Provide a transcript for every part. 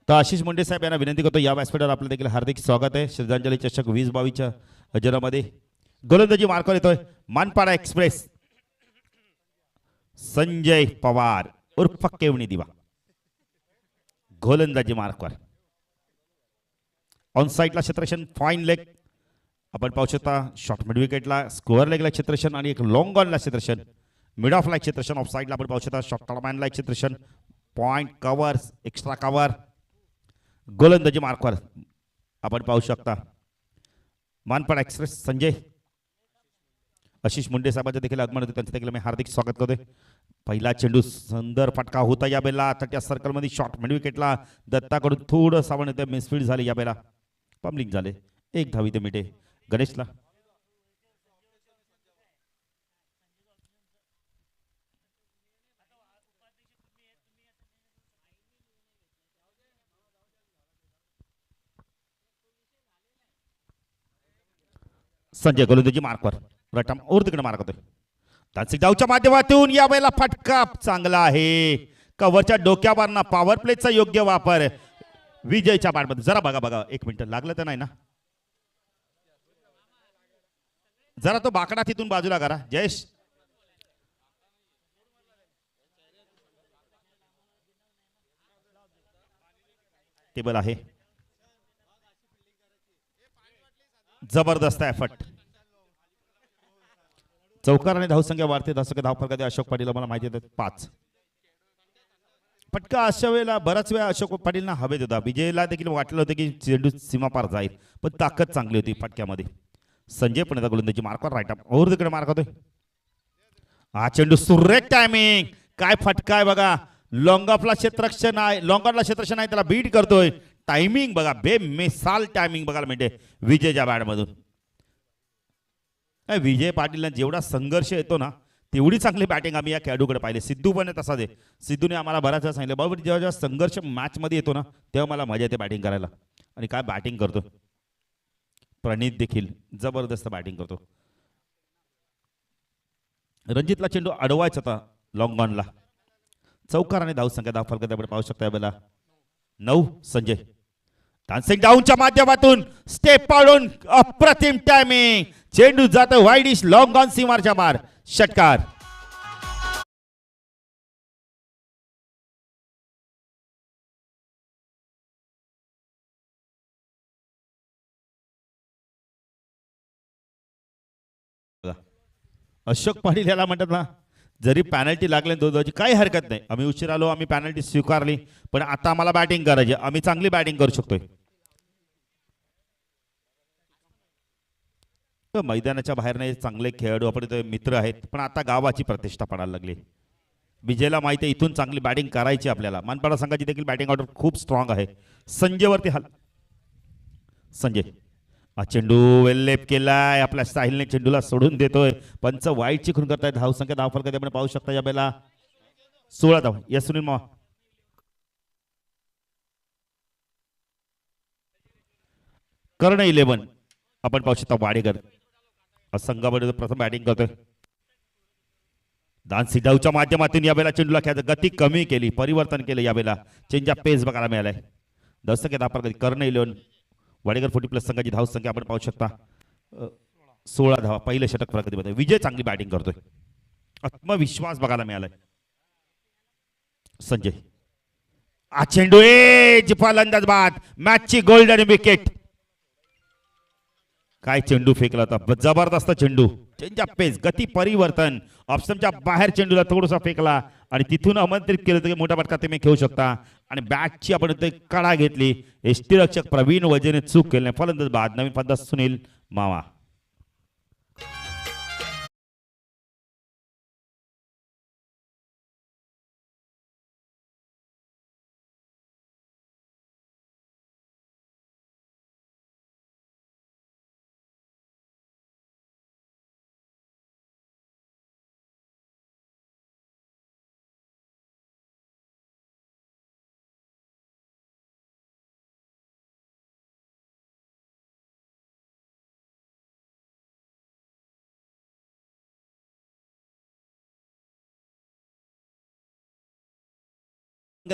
तर आशिष मुंडे साहेब यांना विनंती करतो या व्यासपीठावर आपलं देखील हार्दिक स्वागत आहे. श्रद्धांजली चषक 2022च्या अजरामध्ये गोलंदाजी मार्कवर येतोय मानपाडा एक्सप्रेस संजय पवार उर्फ केवणी दिवा. गोलंदाजी मार्कवर ऑन साइडला क्षेत्रक्षण फाईन लेग आपण पाहू शकता. शॉर्ट मिड विकेटला स्कोअर लेगला क्षेत्रक्षण आणि एक लॉंग ऑनला क्षेत्रक्षण. मिड ऑफला क्षेत्रक्षण ऑफ साइडला आपण पाहू शकता. शॉर्ट टर्मॅनला क्षेत्रक्षण पॉइंट कव्हर्स एक्स्ट्रा कव्हर. गोलंदाजी मार्कवर आपण पाहू शकता मानपाडा एक्सप्रेस संजय आशिष मुंडे साहेबांचे देखील आगमन होते. त्यांचं देखील मी हार्दिक स्वागत करतोय. पहिला चेंडू सुंदर फटका होता या बेला. त्या सर्कलमध्ये शॉर्ट मिड विकेटला दत्ताकडून थोडं सावण मिसफील्ड झाले या बेला. पम्लिंग झाले. एक धावी ते मिटे गणेशला. संजय गोलंदाजी मार्कवर रटम और तिकडे मार्क होतोय. तांत्रिक डावच्या माध्यमातून या वेळेला फटका चांगला आहे. कव्हरच्या डोक्यावरना पॉवर प्लेचा योग्य वापर विजयच्या बॅटमध्ये. जरा बघा एक मिनिट लागलं तर नाही ना. जरा तो बाकडा तिथून बाजूला करा जयेश. टेबल आहे. जबरदस्त एफर्ट. चौकार आणि धावसंख्या वाढते. धावफलकात अशोक पाटील मला माहिती आहे 5 फटका. अशा वेळेला बराच वेळा अशोक पाटीलना हवेत होता. विजयला देखील वाटलं होतं की चेंडू सीमापार जाईल पण ताकद चांगली होती फटक्यामध्ये. संजय पण गोलंदाजी मार्कवर राईट अप और तिकडे मार्क होतोय. हा चेंडू सुरेख टायमिंग. काय फटका आहे बघा. लॉंग ऑफला क्षेत्ररक्षण आहे. लॉंग ऑनला क्षेत्ररक्षण आहे त्याला बीट करतोय. टायमिंग बघा बेमिसाल टायमिंग बघायला मिळते विजयच्या बॅटमधून. विजय पाटीलला जेवढा संघर्ष येतो ना तेवढी चांगली बॅटिंग आम्ही या खेळाडूकडे पाहिले. सिद्धू पण तसाच आहे. सिद्धूने आम्हाला बराच वेळा सांगितलं बाबा जेव्हा जेव्हा संघर्ष मॅचमध्ये येतो ना तेव्हा मला मजा येते बॅटिंग करायला. आणि काय बॅटिंग करतो. प्रणित देखील जबरदस्त बॅटिंग करतो. रणजितला चेंडू अडवायचा होता लॉंग ऑनला. चौकार आणि धावसंख्या धावफलकात आपण पाहू शकता यावेळेला 9. संजय डान्सिंग डाऊनच्या माध्यमातून स्टेप पाडून अप्रतिम टायमिंग. चेंडू जातो वाईडिश लॉंग ऑन सीमारच्या मार. षटकार. अशोक पाटील याला म्हणतात ना जरी पॅनल्टी लागले दोघांची काही हरकत नाही. आम्ही उशीर आलो. आम्ही पॅनल्टी स्वीकारली पण आता आम्हाला बॅटिंग करायची. आम्ही चांगली बॅटिंग करू शकतोय. मैदानाच्या बाहेर नाही चांगले खेळाडू आपण मित्र आहेत पण आता गावाची प्रतिष्ठा पडायला लागली. विजयला माहिती आहे इथून चांगली बॅटिंग करायची आपल्याला. मानपाडा संघाची देखील बॅटिंग ऑर्डर खूप स्ट्रॉंग आहे. संजयवरती हाल. संजय हा चेंडू वेल्लेप केलाय. आपल्या साहिलने चेंडूला सोडून देतोय. पंच वाईट चिकून करतायत. धावसंख्या धावफलकात आपण पाहू शकता या बेला 16 धाव. यस सुनील मावा. कर्ण 11 आपण पाहू शकता वाडेकर संघामध्ये प्रथम बॅटिंग करतोय. दानसी डावच्या माध्यमातून या बेला चेंडूला खेळायचं गती कमी केली. परिवर्तन केलं या बेला. चेंज ऑफ पेस बघायला मिळालाय. धावसंख्या धावफलकात कर्ण 11 वाडेकर 40+ संघाची धावसंख्या आपण पाहू शकता 16 धावा. पहिले षटक प्रगतीमध्ये. विजय चांगली बॅटिंग करतोय. आत्मविश्वास बघायला मिळालाय. संजय हा चेंडू एज फलंदाज बाद. मॅचची गोल्डन विकेट. काय चेंडू फेकला होता. जबरदस्त चेंडू. चेंज ऑफ पेस गती परिवर्तन. ऑप्शनच्या बाहेर चेंडूला थोडासा फेकला आणि तिथून आमंत्रित केलं की मोठा फटका तुम्ही खेळू शकता. आणि बॅटची आपण कडा घेतली. यष्टीरक्षक प्रवीण वजेने चूक केली. फलंदाज बाद. नवीन फलंदाज सुनील मावा.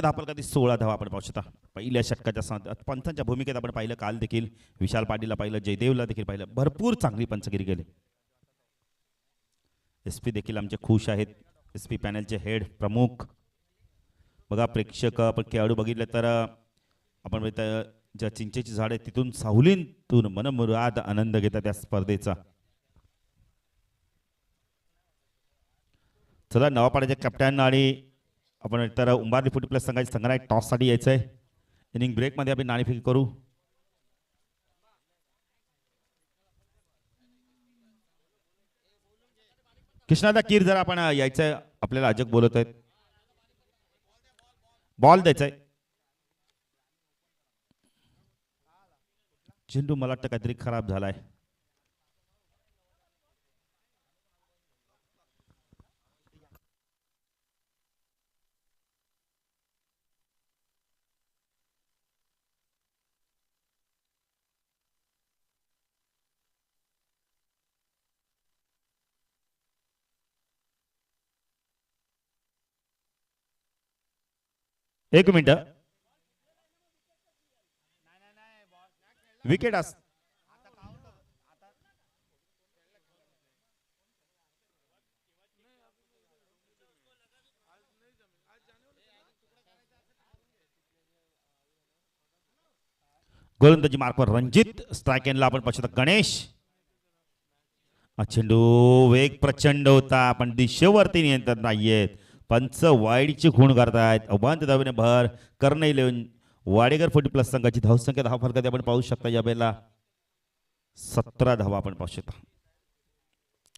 धापल कधी 16 धावा आपण पाहू शकता पहिल्या षटकाच्या पंचांच्या भूमिकेत आपण पाहिलं. काल देखील विशाल पाटीलला पाहिलं, जयदेवला देखील पाहिलं. भरपूर चांगली पंचगिरी गेले. SP देखील आमचे खुश आहेत. SP पॅनलचे हेड प्रमुख. बघा प्रेक्षक आपण खेळाडू बघितले तर आपण ज्या चिंचेची झाड आहे तिथून साहुलींतून मनमुराद आनंद घेतात या स्पर्धेचा. चला नवापाड्याचे कॅप्टन आणि आपण तर उंबारली फुटी प्लस संघाची संघनायक टॉससाठी यायचं आहे. इनिंग ब्रेकमध्ये आपण नाणेफेक करू. कृष्णादा कीर जरा आपण यायचंय, आपल्याला अजक बोलत आहेत. बॉल द्यायचाय. चेंडू मला वाटतं काहीतरी खराब झालाय. एक मिनिट. विकेट अस गोलंदाजी मार्कवर रणजित. स्ट्राइक एंडला आपण पाहू गणेश. चेंडू वेग प्रचंड होता पण दिशेवरती नियंत्रण नाहीयेत. पंच वाईडची खूण करतायत. अबांत धावेने भर करणे लेऊन वाडेकर 40 प्लस संघाची धावसंख्या 10 फरकात आपण पाहू शकता. या वेळेला 17 धावा आपण पाहू शकता.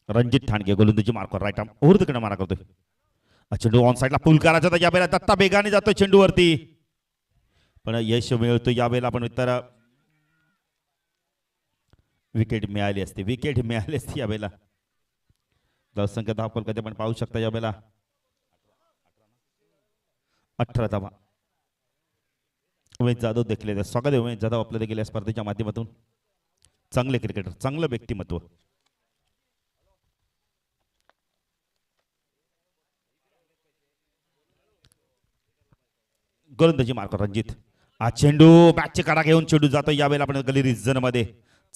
रणजित ठाणगे गोलंदाजी मार्कवर राईट आर्म ओव्हरकडे मारा करतोय. चेंडू ऑन साईडला पुल करायचा तर या वेळेला दत्ता बेगाने जातोय चेंडूवरती पण यश मिळतो. या वेळेला आपण तर विकेट मिळाली असते. विकेट मिळाली असती या वेळेला. धावसंख्या 10 फरकात आपण पाहू शकता. या वेळेला 18 धावा. उमेश जाधव देखील स्वागत आहे. उमेश जाधव आपल्या देखील या स्पर्धेच्या माध्यमातून चांगले क्रिकेटर, चांगलं व्यक्तिमत्व. गोलंदाजी मार्कर रणजित. चेंडू बॅटचे काढा घेऊन चेंडू जातो. यावेळेला आपण गली रिजन मध्ये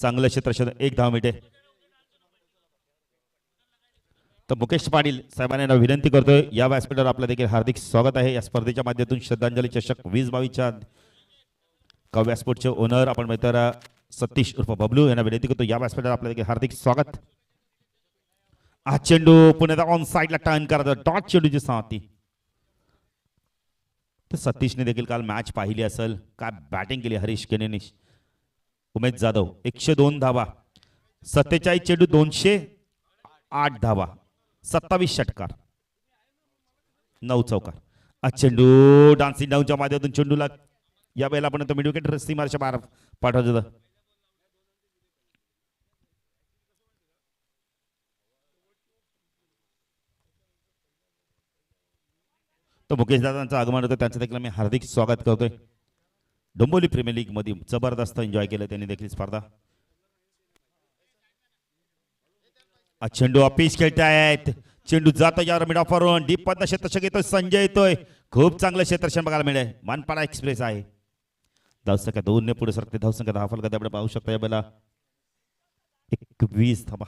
चांगलं क्षेत्र 1 धाव मिळते. तर मुकेश पाटील साहेबांना विनंती करतोय या व्यासपीठावर आपलं देखील हार्दिक स्वागत आहे. या स्पर्धेच्या माध्यमातून श्रद्धांजली चषक 2022च्या व्यासपीठचे ओनर आपण मित्र सतीश उर्फ बबलू यांना विनंती करतो या व्यासपीठावर आपलं देखील हार्दिक स्वागत. चेंडू पुण्याचा ऑन साईडला टर्न करायचा डॉट चेंडूची साथी. तर सतीशने देखील काल मॅच पाहिली असेल. काय बॅटिंग केली हरीश केनेने. उमेश जाधव 102 धावा, 47 चेंडू 208 धावा, 27 षटकार, 9 चौकार. चेंडू डान्सिंग डाऊनच्या माध्यमातून चेंडूला या वेळेला आपण तो मिडविकेट सीमारच्या बाहेर पाठवत होता. तो मुकेश दादांचं आगमन होतं त्यांचं देखील मी हार्दिक स्वागत करतोय. डोंबिवली प्रीमियर लीग मध्ये जबरदस्त एन्जॉय केलं त्यांनी देखील स्पर्धा. चेंडू अपीच खेळतायत. चेंडू जातो यावर मिड ऑफ वरून डीप मधनं क्षेत्ररक्षक येतोय. संजय येतोय. खूप चांगलं क्षेत्ररक्षण बघायला मिळेल. मानपाडा एक्सप्रेस आहे. धावसंख्या 2 ने पुढे सरकते. धावसंख्या 10 फलकात आपण पाहू शकता. या बेला 21 धावा.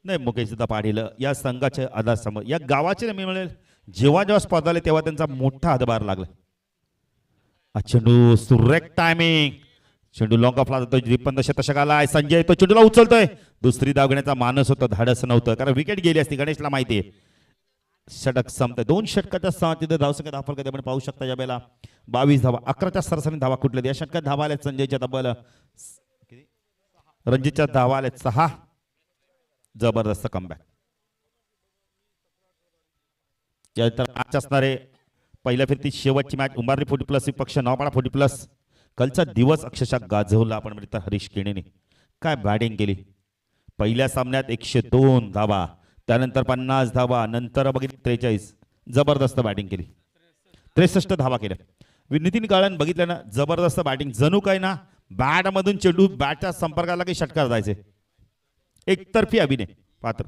नाही मुकेश पाटील या संघाचे आधारस्तंभ या गावाचे मी म्हणेल. जेव्हा जेव्हा स्पर्धा आले तेव्हा त्यांचा मोठा हातभार लागला. चेंडू सुरेख टायमिंग. चेंडू लॉंग ऑफला जातो. रिपंद शतक आलाय. संजय तो चेंडूला उचलतोय. दुसरी धाव घेण्याचा मानस होता. धाडस नव्हतं कारण विकेट गेली असती. गणेशला माहिती आहे. षटक संपतंय. 2 षटकाच्या 6 तिथे धावसंख्या 10 फलकात आपण पाहू शकता. या वेळेला 22 धावा. 11च्या सरासरी धावा कुठल्या या षटकात धावा आल्या. संजयच्या तब्बल रणजितच्या धावा आल्या 6. जबरदस्त कमबॅक. त्यानंतर मॅच असणारे पहिल्या फिरती शेवटची मॅच उंबारली 40 प्लस पक्ष नवापाडा 40 प्लस. कालचा दिवस अक्षरशः गाजवला आपण म्हणतो. हरीश केणेने काय बॅटिंग केली. पहिल्या सामन्यात 102 धावा, त्यानंतर 50 धावा, नंतर बघितलं 43. जबरदस्त बॅटिंग केली. 63 धावा केल्या. नितीन गाळण बघितलं ना जबरदस्त बॅटिंग. जणू काय ना बॅट मधून चेंडू बॅटच्या संपर्काला काही षटकार जायचे. एकतर्फी अभिनय पात्र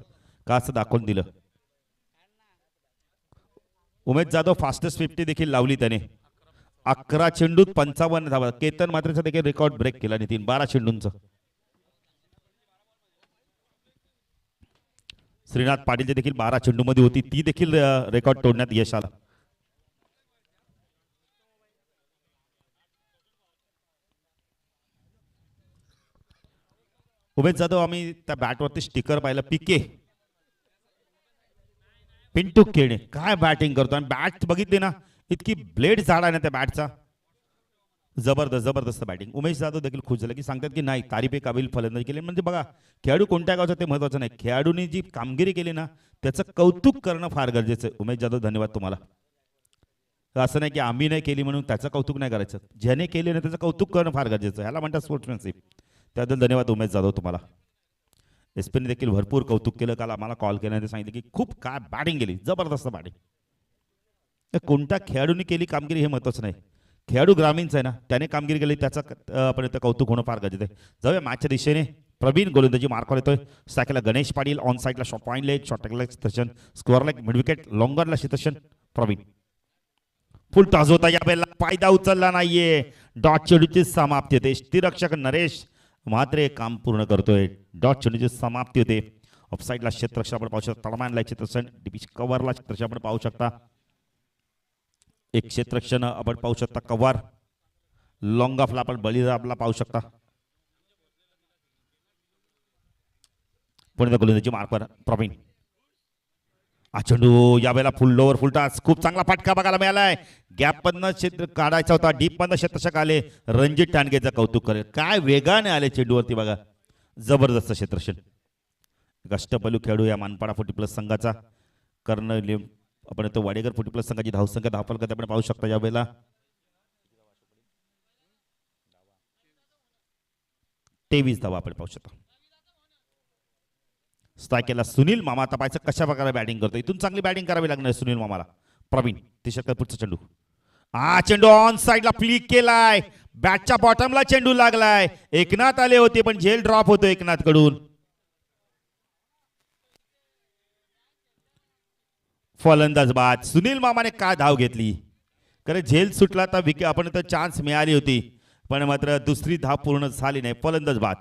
का असं दाखवून दिलं. उमेश जाधव फास्टेस्ट 50 देखील लावली त्याने. 11 चेंडूत 55 धावा. केतन मात्रेचा देखील रेकॉर्ड ब्रेक केला नितीन 12 चेंडूंचं. श्रीनाथ पाटीलचे देखील 12 चेंडू मध्ये होती, ती देखील रेकॉर्ड तोडण्यात यश आलं. उमेश जाधव आम्ही त्या बॅटवरती स्टिकर पाहिलं. पीके पिंटू केणे काय बॅटिंग करतो आणि बॅट बघितली ना, इतकी ब्लेड झाड आहे ना त्या बॅटचा. जबरदस्त जबरदस्त बॅटिंग. उमेश जाधव देखील खुश झाले की सांगतात की नाही तारीफे काबिल फलंदाजी केली. म्हणजे बघा खेळाडू कोणत्या गावचा ते महत्वाचं नाही, खेळाडूंनी जी कामगिरी केली ना त्याचं कौतुक करणं फार गरजेचं आहे. उमेश जाधव धन्यवाद तुम्हाला. असं नाही की आम्ही नाही केली म्हणून त्याचं कौतुक नाही करायचं, ज्याने केले ना त्याचं कौतुक करणं फार गरजेचं आहे. ह्याला म्हणतात स्पोर्ट्समॅनशिप. त्याबद्दल धन्यवाद उमेश जाधव तुम्हाला. एसपीने देखील भरपूर कौतुक केलं. काल आम्हाला कॉल केल्याने सांगितलं की खूप काय बॅटिंग केली, जबरदस्त बॅटिंग. कोणत्या खेळाडूंनी केली कामगिरी हे महत्वाचं नाही, खेळाडू ग्रामीणचा आहे ना त्याने कामगिरी केली त्याचं आपण कौतुक होणं फार गरजेचं आहे. जाऊया मॅचच्या दिशेने. प्रवीण गोलंदाजी मार्कवर येतोय. स्ट्रायकला गणेश पाटील, ऑन साईडला शॉट पॉईंट लेग, शॉट ला क्षेत्रक्षण, स्कोअर लेग, मिड विकेट, लॉंगरला क्षेत्रक्षण प्रवीण. फुल टॉस होता या बेलला, फायदा उचलला नाहीये. डॉट चेंडूची समाप्ती होते. यष्टीरक्षक नरेश मात्रे काम पूर्ण करतोय. डॉट चेंडूची समाप्ती होते. ऑफसाईडला क्षेत्रक्षण आपण पाहू शकता. तळमॅनला क्षेत्रक्षण, डीपी कव्हरला क्षेत्रक्षण आपण पाहू शकता. एक क्षेत्रक्षण आपण पाहू शकता कव्हर. लॉंग ऑफला आपण बळीराबला पाहू शकता. पुणे गोलंदाजी मार्कवर प्रवीण. हा चेंडू यावेळेला फुल लोवर फुल टॉस, खूप चांगला फटका बघायला मिळालाय. गॅप मधनं क्षेत्र काढायचा होता, डीप मधनं क्षेत्रक्षक आले. रणजित टाणगेचं कौतुक करेल, काय वेगाने आले चेंडूवरती बघा. जबरदस्त क्षेत्रक्षण. अष्टपैलू खेळाडू या मानपाडा 40+ संघाचा कर्ण आपण तो वाडेकर 40+ संघाची धावसंख्या धावफलकात आपण पाहू शकता. यावेळेला 23 धावा आपण पाहू शकता. स्ट्रायकरला सुनील मामा तपायचं कशा प्रकारे बॅटिंग करतो. इथून चांगली बॅटिंग करावी लागणार सुनील मामाला. प्रवीण तिसऱ्या पुढचा चेंडू. हा चेंडू ऑन साइडला फ्लिक केलाय. बॅटच्या बॉटमला चेंडू लागलाय. एकनाथ आले होते पण झेल ड्रॉप होतो एकनाथ कडून. फलंदाज बाद. सुनील मामाने काय धाव घेतली, कारण झेल सुटला तर विकेट आपण तर चान्स मिळाली होती पण मात्र दुसरी धाव पूर्ण झाली नाही. फलंदाज बाद.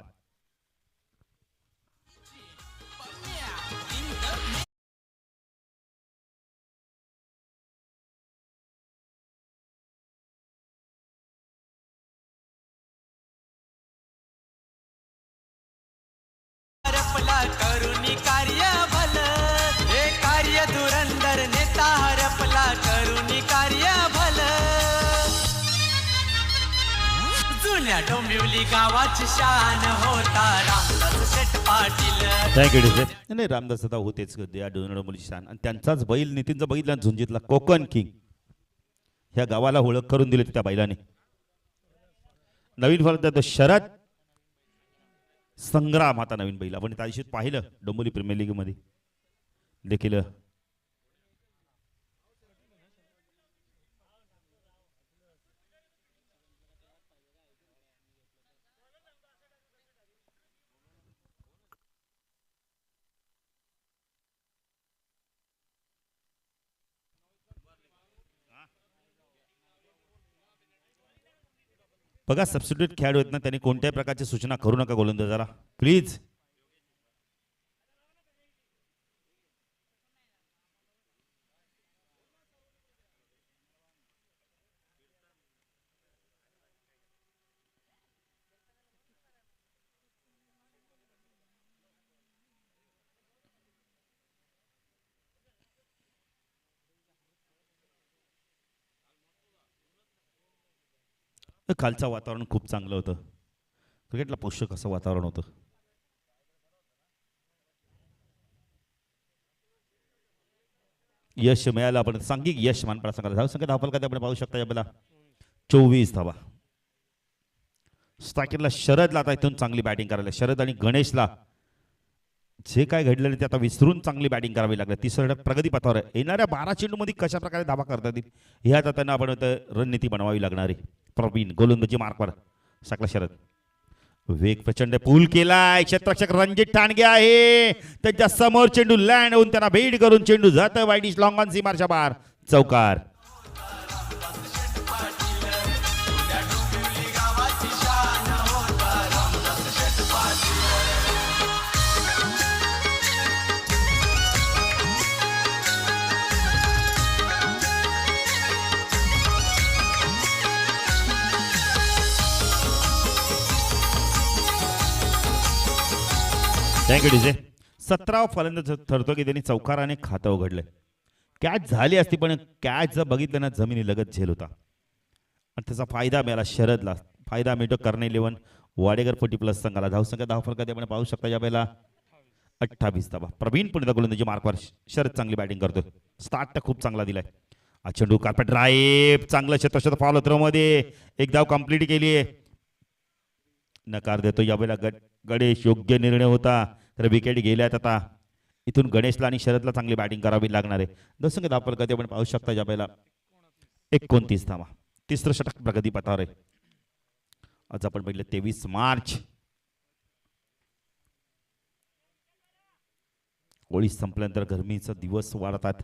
करुणी कार्य भल हे कार्य धुरंधर नेता हरपला करुणी कार्य भल. जुन्या डोंबिवली गावाची शान होता रामदास शेठ पाटील. थँक्यू. नाही रामदास दादा होतेच या डोंबिवलीची शान आणि त्यांचाच बैल नितीनचा बघितला झुंजीतला कोकण किंग. ह्या गावाला ओळख करून दिली त्या बैलाने. नवीन फलंदाज शरद संग्राम आता नवीन बैल आपण त्या दिवशी पाहिलं डोंबिवली प्रीमियर लीग मध्ये देखील. बघा सबस्टिट्यूट खेळाडू आहेत ना त्यांनी कोणत्याही प्रकारची सूचना करू नका गोलंदाजाला प्लीज. कालचं वातावरण खूप चांगलं होतं. क्रिकेटला पोषक असं वातावरण होतं. यश मिळालं आपण सांघिक यश मानपाडा संघाला. धावसंख्या धावफलकात आपण पाहू शकता यावेळेला 24 धावा. स्ट्रायकरला शरदला आता इथून चांगली बॅटिंग करायला. शरद आणि गणेशला जे काय घडलेलं ते आता विसरून चांगली बॅटिंग करावी लागली. तिसऱ्या प्रगती पथावर येणाऱ्या 12 चेंडूमध्ये कशा प्रकारे धावा करता येतील हे आता त्यांना आपण रणनीती बनवावी लागणार आहे. प्रवीण गोलंदाजी मार्कवर साकला शरद. वेग प्रचंड पूल केलाय. क्षेत्ररक्षक रणजित ठाणगे आहे त्यांच्या समोर चेंडू लँड होऊन त्यांना भेट करून चेंडू जातं वाईडिश लॉंग ऑन सीमारच्या बाहेर. चौकार. Thank you DJ. 17 फलंदाज ठरतो की त्यांनी चौकाराने खातं उघडलंय. कॅच झाली असती पण कॅच जर बघितलं ना जमिनीलगत झेल होता आणि त्याचा फायदा मिळाला. शरदला फायदा मिळतो. करणे 11 वाडेकर 40+ संघाला. धावसंख्या 10 फलकात आपण पाहू शकता. या वेळेला 28 धावा. प्रवीण पुणे गोलंदाजी मार्कवर. शरद चांगली बॅटिंग करतोय. स्टार्ट तर खूप चांगला दिलाय. हा चेंडू कार्पेट ड्राईव्ह चांगलं क्षेत्रक्षक फॉलो थ्रो मध्ये एक धाव कंप्लीट केली आहे. नकार देतो यावेळेला गणेश. योग्य निर्णय होता तर विकेट गेल्यात. आता इथून गणेशला आणि शरदला चांगली बॅटिंग करावी लागणार आहे. दसंख्य धाव फलकात आपण पाहू शकता. यावेळेला 29 धावा. तिसरं षटक प्रगतीपथावर आहे. आज आपण बघितलं 23 मार्च. होळी संपल्यानंतर गरमीचा दिवस वाढतात.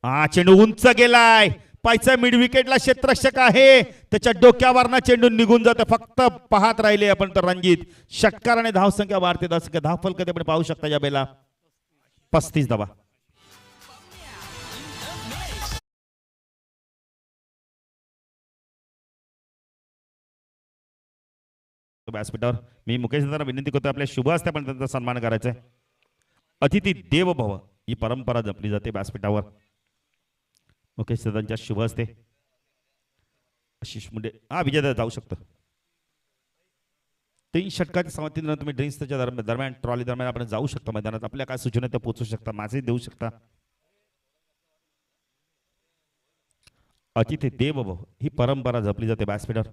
हा चेंडू उंच गेलाय. पायचा मिड विकेटला क्षेत्ररक्षक आहे त्याच्या डोक्यावरना चेंडू निघून जातो. फक्त पाहत राहिले आपण तर रणजित. षटकाराने धावसंख्या वाढते. धावसंख्या 10 फलकात आपण पाहू शकता. या बेला 35 धावा. व्यासपीठावर मी मुकेश दादांना विनंती करतो आपल्या शुभ हस्ते पण त्यांचा सन्मान करायचा आहे. अतिथी देव भव ही परंपरा जपली जाते व्यासपीठावर. मुकेश दादांच्या शुभ हस्ते आशिष मुंडे हा विजयदादा जाऊ शकतो. 3 षटकाच्या समाप्तीनंतर तुम्ही ड्रिंक्सच्या दरम्यान ट्रॉली दरम्यान आपण जाऊ शकता मैदानात. आपल्या काय सूचना त्या पोहोचू शकता. मॅसेज देऊ शकता. अतिथी देव भव ही परंपरा जपली जाते व्यासपीठावर.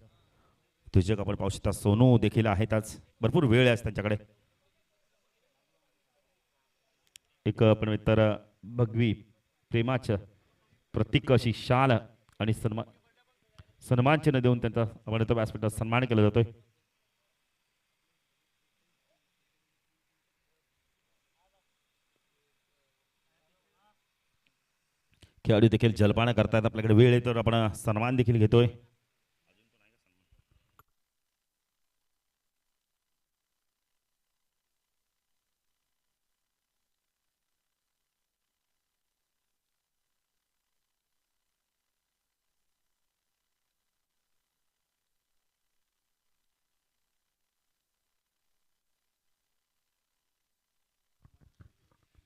तुझे आपण पाहू शकता. सोनू देखील आहेत. आज भरपूर वेळ आहे त्यांच्याकडे. एक आपण मित्र भगवी प्रेमाचं प्रतीक अशी शाल आणि सन्मान चिन्ह देऊन त्यांचा आपण व्यासपीठात सन्मान केला जातोय. खेळाडू देखील जलपान करतायत. आपल्याकडे वेळ आहे तर आपण सन्मान देखील घेतोय.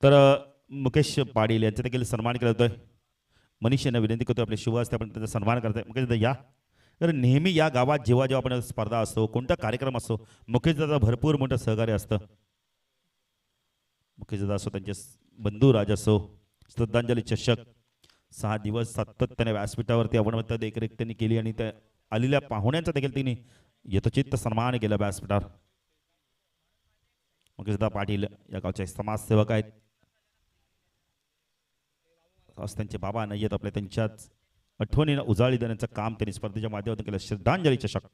तर मुकेश पाटील यांचा देखील सन्मान केला जातोय. मनीष यांना विनंती करतो आपले शुभ हस्ते आपण त्यांचा सन्मान करतोय. मुकेश दादा या. तर नेहमी या गावात जेव्हा जेव्हा आपण स्पर्धा असतो कोणता कार्यक्रम असतो मुकेश दादा भरपूर मोठं सहकार्य असतं. मुकेश दादा असो त्यांचे बंधू राज असो श्रद्धांजली चषक 6 दिवस सातत्याने व्यासपीठावरती आपण देखरेख त्यांनी केली आणि त्या आलेल्या पाहुण्यांचा देखील त्यांनी यथोचित सन्मान केला व्यासपीठावर. मुकेश दादा पाटील या गावचे समाजसेवक आहेत. आज त्यांचे बाबा नाही आहेत आपल्या. त्यांच्याच आठवणीनं उजाळी देण्याचं काम त्यांनी स्पर्धेच्या माध्यमातून केलं. श्रद्धांजली चषक.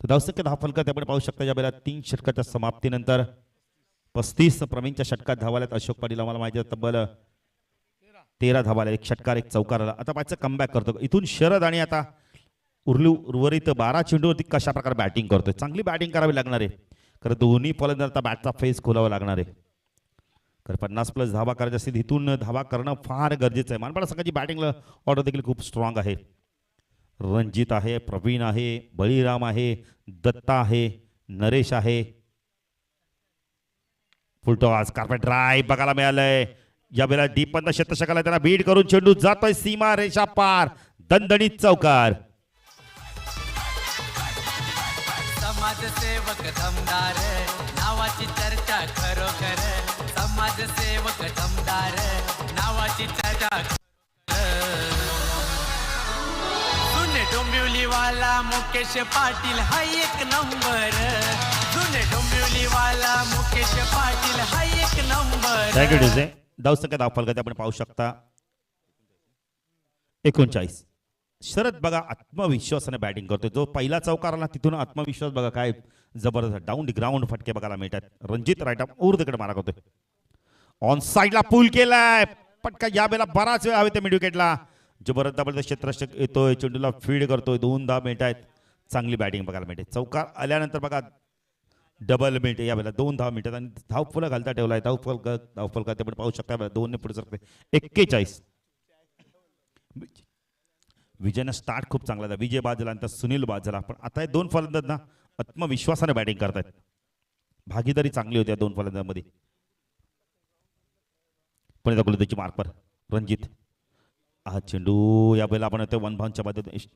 तर धावसंख्या 10 फलकात आपण पाहू शकता. या वेळेला 3 षटकाच्या समाप्तीनंतर 35 प्रवीणच्या षटकात धावाल्यात. अशोक पाटील आम्हाला माहिती आहे तब्बल 13 धावाला. 1 षटकार 1 चौकाराला. आता पाहिजे कमबॅक करतो इथून शरद आणि आता उर्वरित 12 चेंडूवरती कशा प्रकारे बॅटिंग करतोय. चांगली बॅटिंग करावी लागणार आहे कारण दोन्ही फलंदाज आता बॅटचा फेस खोलावा लागणार आहे. तर 50+ धावा करायचे असतील इथून धावा करणं फार गरजेचं आहे. मानपाडा संघाची बॅटिंग ऑर्डर देखील खूप स्ट्रॉंग आहे. रणजित आहे, प्रवीण आहे, बळीराम आहे, दत्ता आहे, नरेश आहे. फुलटॉस कार्पेट ड्राईव्ह बघायला मिळालंय. या वेळेला दीपंत क्षेत्ररक्षकाला त्याला बीट करून चेंडू जातोय सीमा रेषा पार. दणदणीत चौकार. समाजसेवक दमदार नावाची चर्चा खरोखर. समाजसेवक दमदार नावाची चर्चा. जुने डोंबिवलीवाला मुकेश पाटील हा 1 नंबर. जुने डोंबिवलीवाला मुकेश पाटील हा 1 नंबर. Thank you DJ. धावसंख्या 10 फलकात आपण पाहू शकता 39. शरद बघा आत्मविश्वासाने बॅटिंग करतोय. जो पहिला चौकार आला तिथून आत्मविश्वास बघा काय जबरदस्त डाऊन द ग्राउंड फटके बघायला मिळतात. रणजित राईट आर्म उर्दकडे मारा करतोय. ऑन साइडला पूल केलाय पटका. या वेळेला बराच वेळ हवे ते मिड विकेटला. जबरदस्त क्षेत्ररक्षक येतोय चेंडूला फीड करतोय. 2 धावा मिळत आहेत. चांगली बॅटिंग बघायला मिळते. चौकार आल्यानंतर बघा डबल मिळते. यावेळेला 2 धावा मिळतात आणि धावफलक घालता ठेवलाय. धावफलक ते पण पाहू शकता. 2 ने पुढे सरकते 41. विजयनं स्टार्ट खूप चांगला झाला. विजय बाद झाला नंतर सुनील बाद झाला. पण आता हे 2 फलंदाज ना आत्मविश्वासाने बॅटिंग करतायत. भागीदारी चांगली होती या 2 फलंदाजांमध्ये. पण एकदा गोलंदाजी मार्कवर रणजित. हा चेंडू या वेळेला आपण वन बाउंडच्या मध्येतून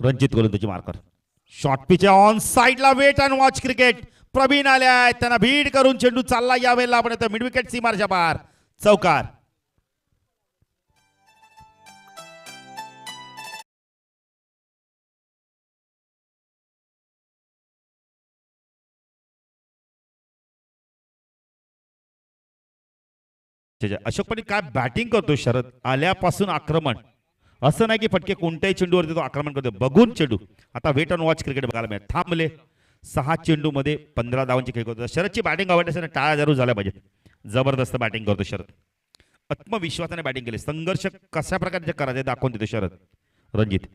रणजित गोलंदाजी मार्कर. शॉर्ट पिच ऑन साइडला. Wait and watch cricket. Praveen आल्या आहेत. त्यांना भीड करून चेंडू चालला. या वेळेला आपण मिड विकेट सीमारच्या पार. चौकार. अशोक पटेल काय बॅटिंग करतो शरद. आल्यापासून आक्रमण. असं नाही की फटके कोणत्याही चेंडूवरती तो आक्रमण करतो. बघून चेंडू. आता वेट अँड वॉच क्रिकेट बघायला मिळेल. थांबले 6 चेंडू मध्ये 15 धावांची खेळ करतो. शरदची बॅटिंग आवडते असेल टाळ्या जरूर झाल्या पाहिजेत. जबरदस्त बॅटिंग करतो शरद. आत्मविश्वासाने बॅटिंग केली. संघर्ष कशा प्रकारचे करायचे दाखवून देतो शरद. रणजित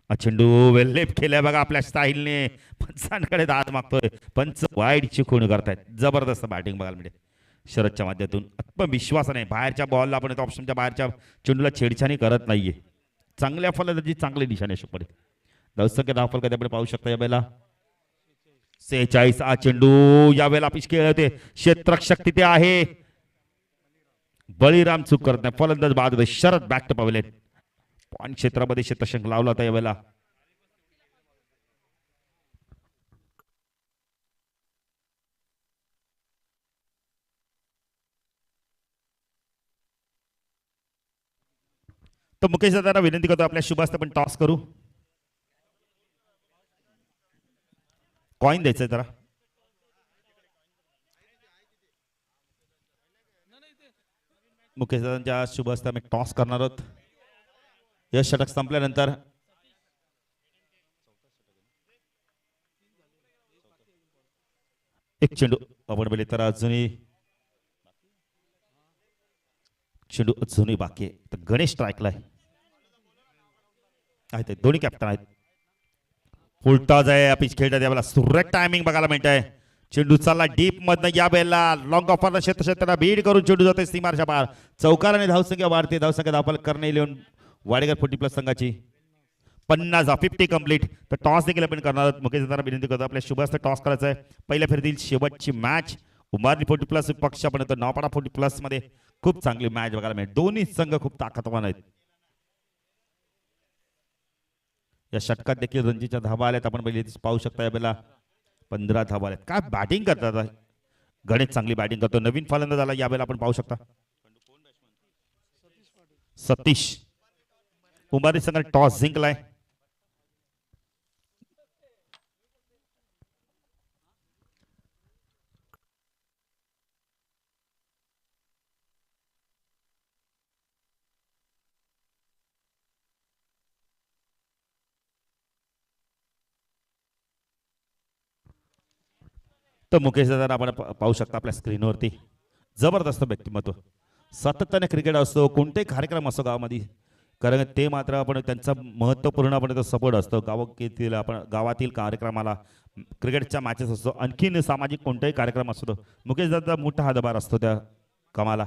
हा चेंडू वेल्लेप केलाय बघा आपल्या स्टाईलने. पंचांकडे दाद मागतोय. पंच वाईड चिखून करतायत. जबरदस्त बॅटिंग बघायला मिळेल शरदच्या माध्यमातून. आत्मविश्वासाने बाहेरच्या बॉलला आपण ऑप्शनच्या बाहेरच्या चेंडूला छेडछाणी करत नाहीये. चांगल्या फलंदाजी चांगले निशाणे अशोक पटेल. धावसंख्या धावफल कधी आपण पाहू शकता. या वेळेला 46. हा चेंडू या वेळेला पिच खेळ होते. क्षेत्ररक्षक तिथे आहे. बळीराम चूक करत नाही. फलंदाज बाद होते. Sharad back to pavilion. Point क्षेत्रामध्ये क्षेत्ररक्षक लावला होता. या वेळेला तर मुकेश दादांना विनंती करतो आपल्या शुभास्ते पण टॉस करू. कॉइन द्यायचंय जरा. मुकेश दादांच्या शुभास्ते आम्ही टॉस करणार आहोत. या षटक संपल्यानंतर एक चेंडू आपण बोलले तर अजूनही चेंडू अजूनही बाकी आहे. तर गणेश स्ट्राईकला आहे. दोन्ही कॅप्टन आहेत. फुलटॉस आहे. पिच खेळतात यावेळेला. सुरेख टायमिंग बघायला मिळत आहे. चेंडू चालला डीप मधनं. या वेळेला लॉंग ऑफरला क्षेत्राला बीड करून चेंडू जाते सीमारच्या पार. चौकार आणि धावसंख्या वाढते. धावसंख्या धावफल करणे लिहून वाडेकर 40+ संघाची 50 कंप्लीट. तर टॉस देखील आपण करणार आहोत. मुकेश दादा विनंती करतो आपल्या शुभास्ते टॉस करायचा आहे. पहिल्या फेरीतील शेवटची मॅच. उमारली 40+ पक्ष आपण नौपाडा 40+ मध्ये खूप चांगली मॅच बघायला मिळेल. दोन्ही संघ खूप ताकदवान आहेत. या षटकात देखील रणजीच्या धावा आल्यात. आपण पहिले पाहू शकता. या वेळेला 15 धावा आल्यात. काय बॅटिंग करतात. गणेश चांगली बॅटिंग करतो. नवीन फलंदाज आला या वेळेला आपण पाहू शकता. सतीश. उमारी संघाने टॉस जिंकलाय. तर मुकेश दादा आपण पाहू शकता आपल्या स्क्रीनवरती. जबरदस्त व्यक्तिमत्व. सातत्याने क्रिकेट असतो. कोणतेही कार्यक्रम असतो गावामध्ये. कारण ते मात्र आपण त्यांचा महत्त्वपूर्ण आपण सपोर्ट असतो. गावातील आपण गावातील कार्यक्रमाला क्रिकेटच्या मॅचेस असतो. आणखीन सामाजिक कोणताही कार्यक्रम असतो. मुकेश दादा मोठा हातभार असतो त्या कामाला.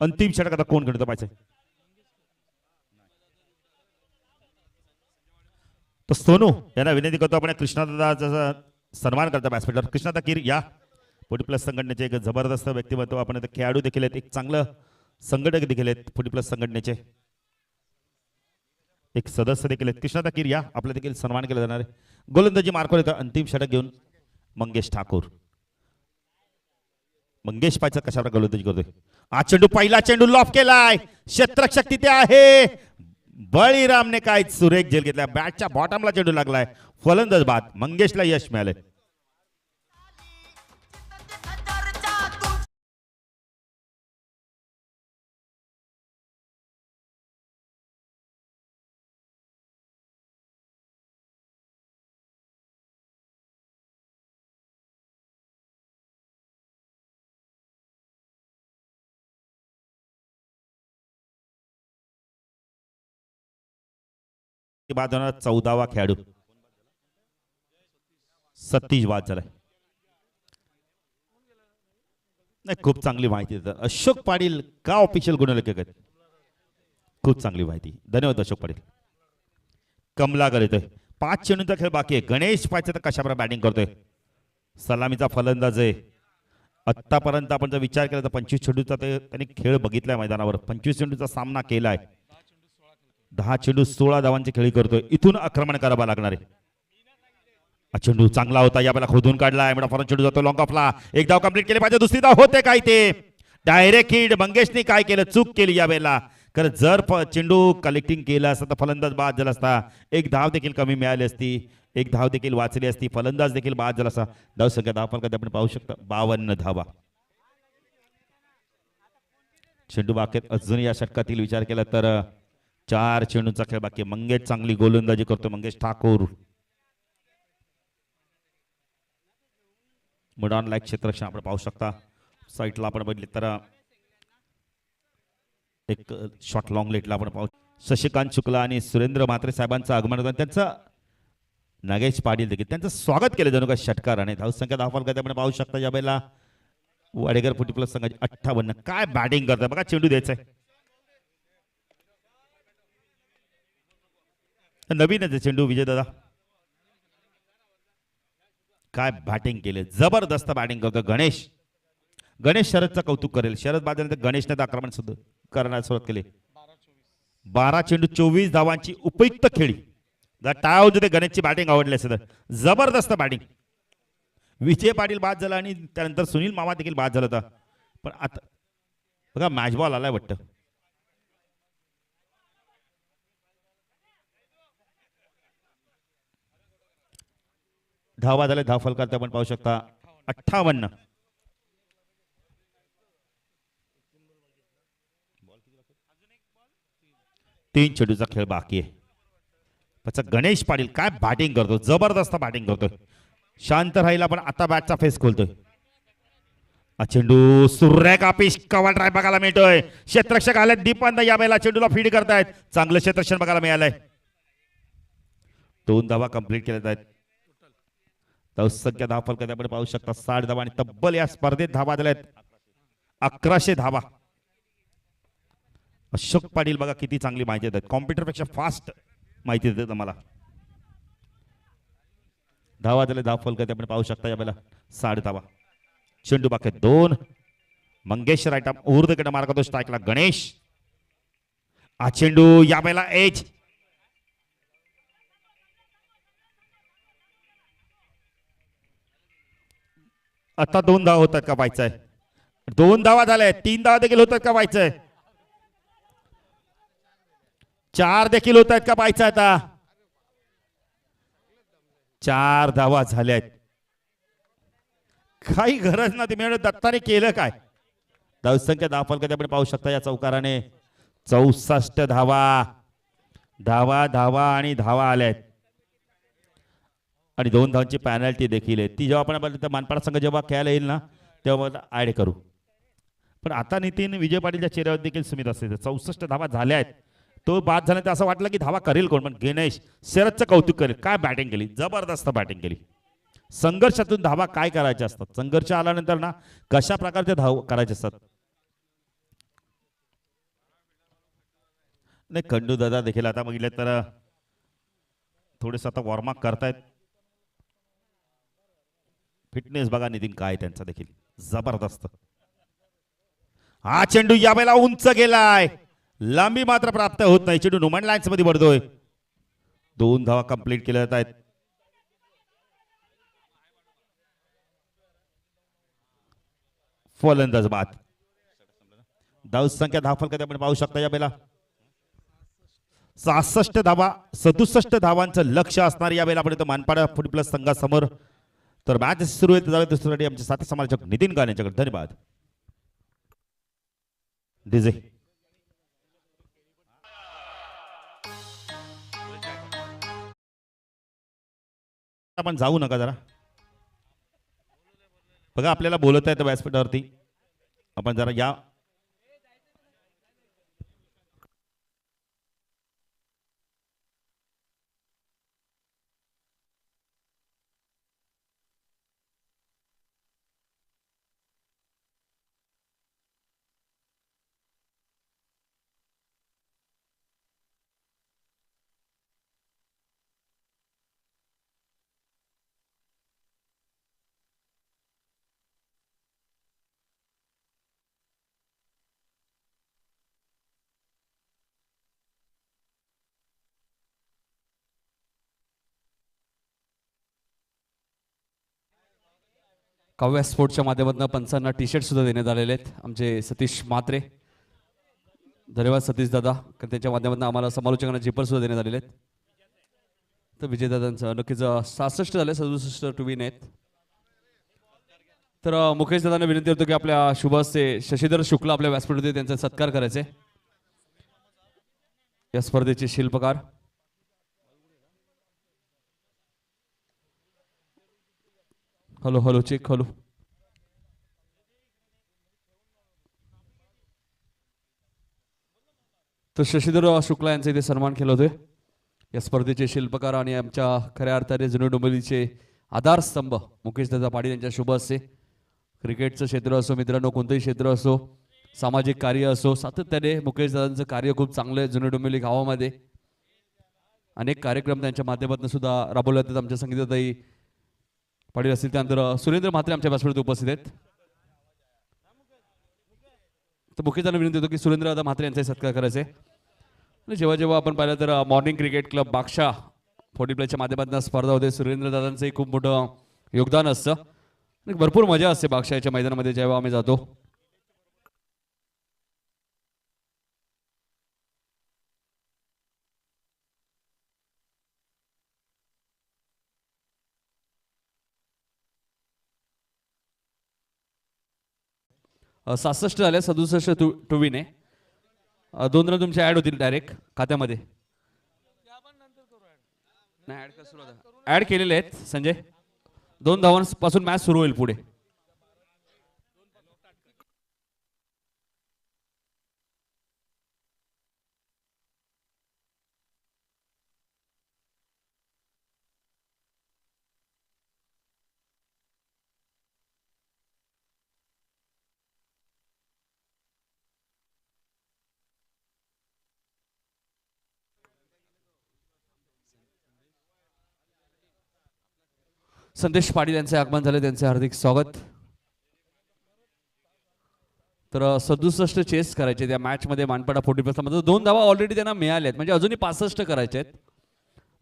अंतिम षटक आता कोण गणित पाहिजे. तर सोनू यांना विनंती करतो आपण कृष्णादादाचा सन्मान करता. बॅट्समॅन कृष्णादा कीर या 40+ संघटनेचे एक जबरदस्त व्यक्तिमत्व. आपण खेळाडू देखील आहेत. एक चांगलं संघटक देखील आहेत 40+ संघटनेचे. एक सदस्य देखील आहेत. कृष्णादा कीर या आपला देखील सन्मान केला जाणार आहे. गोलंदाजी मार्कवर येतं अंतिम षटक घेऊन मंगेश ठाकूर. मंगेश पायचा कशा प्रकारे गोलंदाजी करतोय. हा चेंडू पहिला चेंडू लॉफ केलाय. क्षेत्ररक्षक तिथे आहे. बळीरामने काय सुरेख झेल घेतला. बॅटच्या बॉटमला चेंडू लागलाय. फलंदाज बाद. मंगेशला यश मिळाले. बाद होणार 14वा खेळाडू. सतीश बाद झालाय. नाही, खूप चांगली माहिती देतात अशोक पाटील. का ऑफिशियल गुणलेखक आहेत. खूप चांगली माहिती. धन्यवाद अशोक पाटील. कमलाकर येतोय. 5 चेंडूंचा खेळ बाकी आहे. गणेश पाहिजे तर कशाप्रकारे बॅटिंग करतोय. सलामीचा फलंदाज आहे. आतापर्यंत आपण जर विचार केला तर 25 चेंडूचा त्यांनी खेळ बघितलाय मैदानावर. 25 चेंडूचा सामना केलाय. 10 चेंडू 16 धावांची खेळी करतोय. इथून आक्रमण करावं लागणार आहे. चेंडू चांगला होता. यावेळेला खोदून काढलाय. मोठा फॉरन चेंडू जातो लॉंग ऑफला. एक धाव कंप्लीट केली पाहिजे. दुसरी धाव होते काय ते डायरेक्ट हिट. मंगेशने काय केलं, चूक केली यावेळेला. कारण जर चेंडू कलेक्टिंग केला असता तर फलंदाज बाद झाला असता. एक धाव देखील कमी मिळाली असती. एक धाव देखील वाचली असती. फलंदाज देखील बाद झाला असता. धाव संख्या धाव फलकात आपण पाहू शकता 52 धावा. चेंडू बाकेत अजून या षटकातील विचार केला तर 4 चेंडूंचा खेळ बाकी. मंगेश चांगली गोलंदाजी करतो. मंगेश ठाकूर मुडान लाईक क्षेत्ररक्षण आपण पाहू शकता. साईटला आपण बघितले तर एक शॉट लॉंग लेटला आपण पाहू. शशिकांत शुक्ला आणि सुरेंद्र म्हात्रे साहेबांचं आगमन होतं. त्यांचं नागेश पाटील देखील त्यांचं स्वागत केलं जणू का षटकाराने. धावसंख्या धावफल करते आपण पाहू शकता. यावेळेला वाडेकर फुटी प्लस संघाची 58. काय बॅटिंग करतात बघा. चेंडू द्यायचंय. नवीनच आहे चेंडू. विजय दादा काय बॅटिंग केले. जबरदस्त बॅटिंग करतो गणेश. गणेश शरदचं कौतुक करेल. शरद बाद झाल्यानंतर गणेशने तर आक्रमण सुद्धा करण्यास सुरुवात केली. 12 चेंडू 24 धावांची उपयुक्त खेळी. जर टाळाव ते गणेशची बॅटिंग आवडली असेल तर जबरदस्त बॅटिंग. विजय पाटील बाद झाला आणि त्यानंतर सुनील मामा देखील बाद झाला होता. पण आता बघा मॅच बॉल आलाय वाटतं. धावा झाले. धाव फलकात आपण पाहू शकता 58. तीन चेंडूचा खेळ बाकी आहे. त्याचा गणेश पाटील काय बॅटिंग करतो. जबरदस्त बॅटिंग करतोय. शांत राहिला पण आता बॅटचा फेस खोलतोय. चेंडू सुरेख पिच कव्हर ड्राइव्ह बघायला मिळतोय. क्षेत्ररक्षक आले दीपंत यावेळेला चेंडूला फीड करतायत. चांगलं क्षेत्ररक्षण बघायला मिळालंय. 2 धावा कंप्लीट केल्या आहेत. धावसंख्या धाव फलकात आपण पाहू शकता 60 धावा आणि तब्बल या स्पर्धेत धावा झाल्यात 1100 धावा. अशोक पाटील बघा किती चांगली माहिती देतात. कॉम्प्युटर पेक्षा फास्ट माहिती देतात मला. धावा झाले. धाव फलकात आपण पाहू शकता यावेळेला 60 धावा. चेंडू बाकी 2. मंगेश राईट आर्म ऊर्ध्वकडे मार करतो स्ट्राईकला गणेश. चेंडू यावेळेला एज. आता 2 धावा होतात का पाहायचंय. 2 धावा झाल्या. 3 धावा देखील होतात का पाहायचंय. 4 देखील होत आहेत का पाहायचं. आता 4 धावा झाल्यात. काही गरज ना ती मिळत. दत्ताने केलं काय. धावसंख्या धाव फलकात आपण पाहू शकता या चौकाराने 64 धावा. धावा धावा आणि धावा आल्यात. आणि 2 धावांची पॅनल्टी देखील आहे. ती जेव्हा आपण मानपाडा संघ जेव्हा खेळायला येईल ना तेव्हा ऍड करू. पण आता नितीन विजय पाटीलच्या चेहऱ्यावर देखील सुमित असते. 64 धावा झाल्या आहेत. तो बाद झाल्यानंतर असं वाटलं की धावा करेल कोण. पण गणेश शरदचं कौतुक करेल. काय बॅटिंग केली. जबरदस्त बॅटिंग केली. संघर्षातून धावा काय करायच्या असतात. संघर्ष आल्यानंतर ना कशा प्रकारच्या धाव करायचे असतात. नाही खंडू दादा देखील आता बघितलं तर थोडेस आता वॉर्मअप करतायत. फिटनेस बघा नितीन काय त्यांचा देखील जबरदस्त. चेंडू यावेळेला उंच गेलाय. लांबी मात्र प्राप्त होत नाही. चेंडू नुमन लाईन्स मध्ये पडतोय. 2 धावा कंप्लीट केल्या जात आहेत. फलंदाज बाद. धावसंख्या धावफलकात आपण पाहू शकता यावेळेला 66 धावा 67 धावांचं लक्ष असणार यावेळेला आपण इथं मानपाडा फुट प्लस संघासमोर. तर मॅच सुरू आहे त्यासाठी आमचे साथी समालोचक नितीन गान यांच्याकडे धन्यवाद. डीजे आपण जाऊ नका जरा बघा आपल्याला बोलत आहे व्यासपीठावरती आपण जरा या. काव्या स्पोर्ट्सच्या माध्यमातून पंचांना टी शर्ट सुद्धा देण्यात आलेले आहेत आमचे सतीश म्हात्रे. धन्यवाद सतीश दादा, कारण त्याच्या माध्यमातून आम्हाला समालोचकांना जिपर सुद्धा देण्यात आलेले आहेत. तर विजयदादांचं नक्कीच 66 झाले 67 टू विन आहेत. तर मुकेश दादांना विनंती होतो की आपल्या शुभ हस्ते शशीधर शुक्ला आपल्या व्यासपीठावरती त्यांचा सत्कार करायचे. या स्पर्धेचे शिल्पकार हॅलो हॅलो चेक हॅलो. तर शशीधर शुक्ला यांचा इथे सन्मान केला होतोय. या स्पर्धेचे शिल्पकार आणि आमच्या खऱ्या अर्थाने जुने डोंबिवलीचे आधारस्तंभ मुकेशदादा पाटील यांच्या शुभ हस्ते. क्रिकेटचं क्षेत्र असो मित्रांनो, कोणतंही क्षेत्र असो, सामाजिक कार्य असो, सातत्याने मुकेशदादांचं कार्य खूप चांगलं आहे. जुने डोंबिवली गावामध्ये अनेक कार्यक्रम त्यांच्या माध्यमातून सुद्धा राबवले जातात. आमच्या संगीताताई पाटील असतील, त्यानंतर सुरेंद्र म्हात्रे आमच्या व्यासपीठात उपस्थित आहेत. तर मुख्यतः विनंती होतो की सुरेंद्र म्हात्रे यांचा सत्कार करायचे. आणि जेव्हा जेव्हा आपण पाहिलं तर मॉर्निंग क्रिकेट क्लब बादशाह 40 प्लेच्या माध्यमातून स्पर्धा होते. सुरेंद्र दादांचंही खूप मोठं योगदान असतं आणि भरपूर मजा असते बादशाहच्या मैदानामध्ये जेव्हा आम्ही जातो. अ, 66 झाले 67 टू विन आहे. 2 रन तुमचे ऍड होतील डायरेक्ट खात्यामध्ये. ऍड केलेले आहेत संजय. 2 धावांपासून मॅच सुरू होईल पुढे. संदेश पाटील यांचे आगमन झाले, त्यांचे हार्दिक स्वागत. तर 67 चेस करायचे त्या मॅच मध्ये मानपाडा 40 प्लस मध्ये. 2 धावा ऑलरेडी त्यांना मिळाल्या आहेत, म्हणजे अजूनही 65 करायचे आहेत.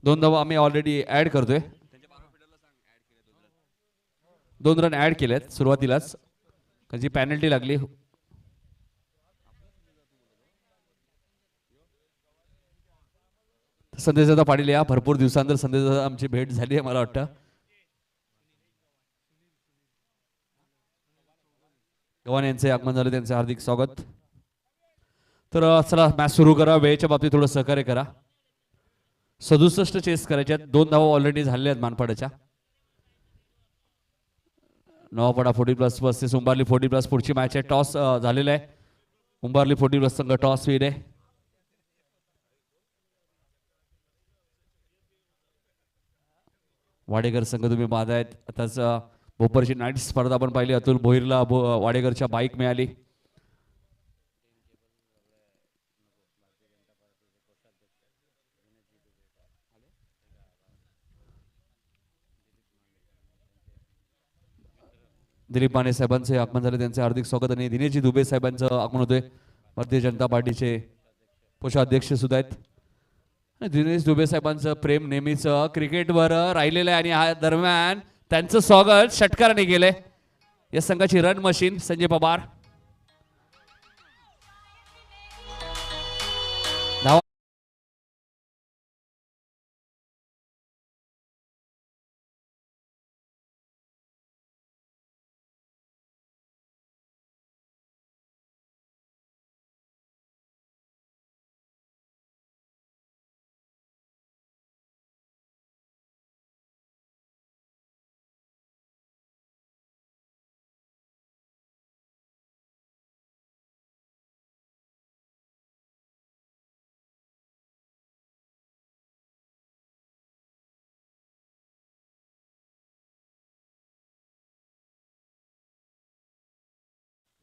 2 धावा आम्ही ऑलरेडी ऍड करतोय. 2 रन ऍड केलेत सुरुवातीलाच, जी पॅनल्टी लागली. संदेशदादा पाटील या भरपूर दिवसांतर संदेशदादा आमची भेट झाली आहे मला वाटतं. गव्हाण यांचे आगमन झाले, त्यांचे हार्दिक स्वागत. तर चला मॅच सुरू करा. वेळेच्या बाबतीत थोडं सहकार्य करा. 67 चेस करायचे आहेत. 2 धावा ऑलरेडी झालेल्या आहेत मानपाड्याच्या. Navapada 40 plus versus Umbarli 40 plus पुढची मॅच आहे. टॉस झालेला आहे. उंबारली 40 प्लस संघ टॉस विन आहे. वाडेकर संघ तुम्ही बाद आहेत. आताच भोपरची नाईट स्पर्धा आपण पाहिली. अतुल भोईरला वाडेकरच्या बाईक मिळाली. दिलीप माने साहेबांचे आगमन झाले, त्यांचे हार्दिक स्वागत. आणि दिनेशजी दुबे साहेबांचं आगमन होतोय. भारतीय जनता पार्टीचे कोषाध्यक्ष सुद्धा आहेत. दिनेश दुबे साहेबांचं प्रेम नेहमीच क्रिकेटवर राहिलेलं आहे आणि या दरम्यान त्यांचं स्वागत षटकाराने केलंय. या संघाची रन मशीन संजय पवार.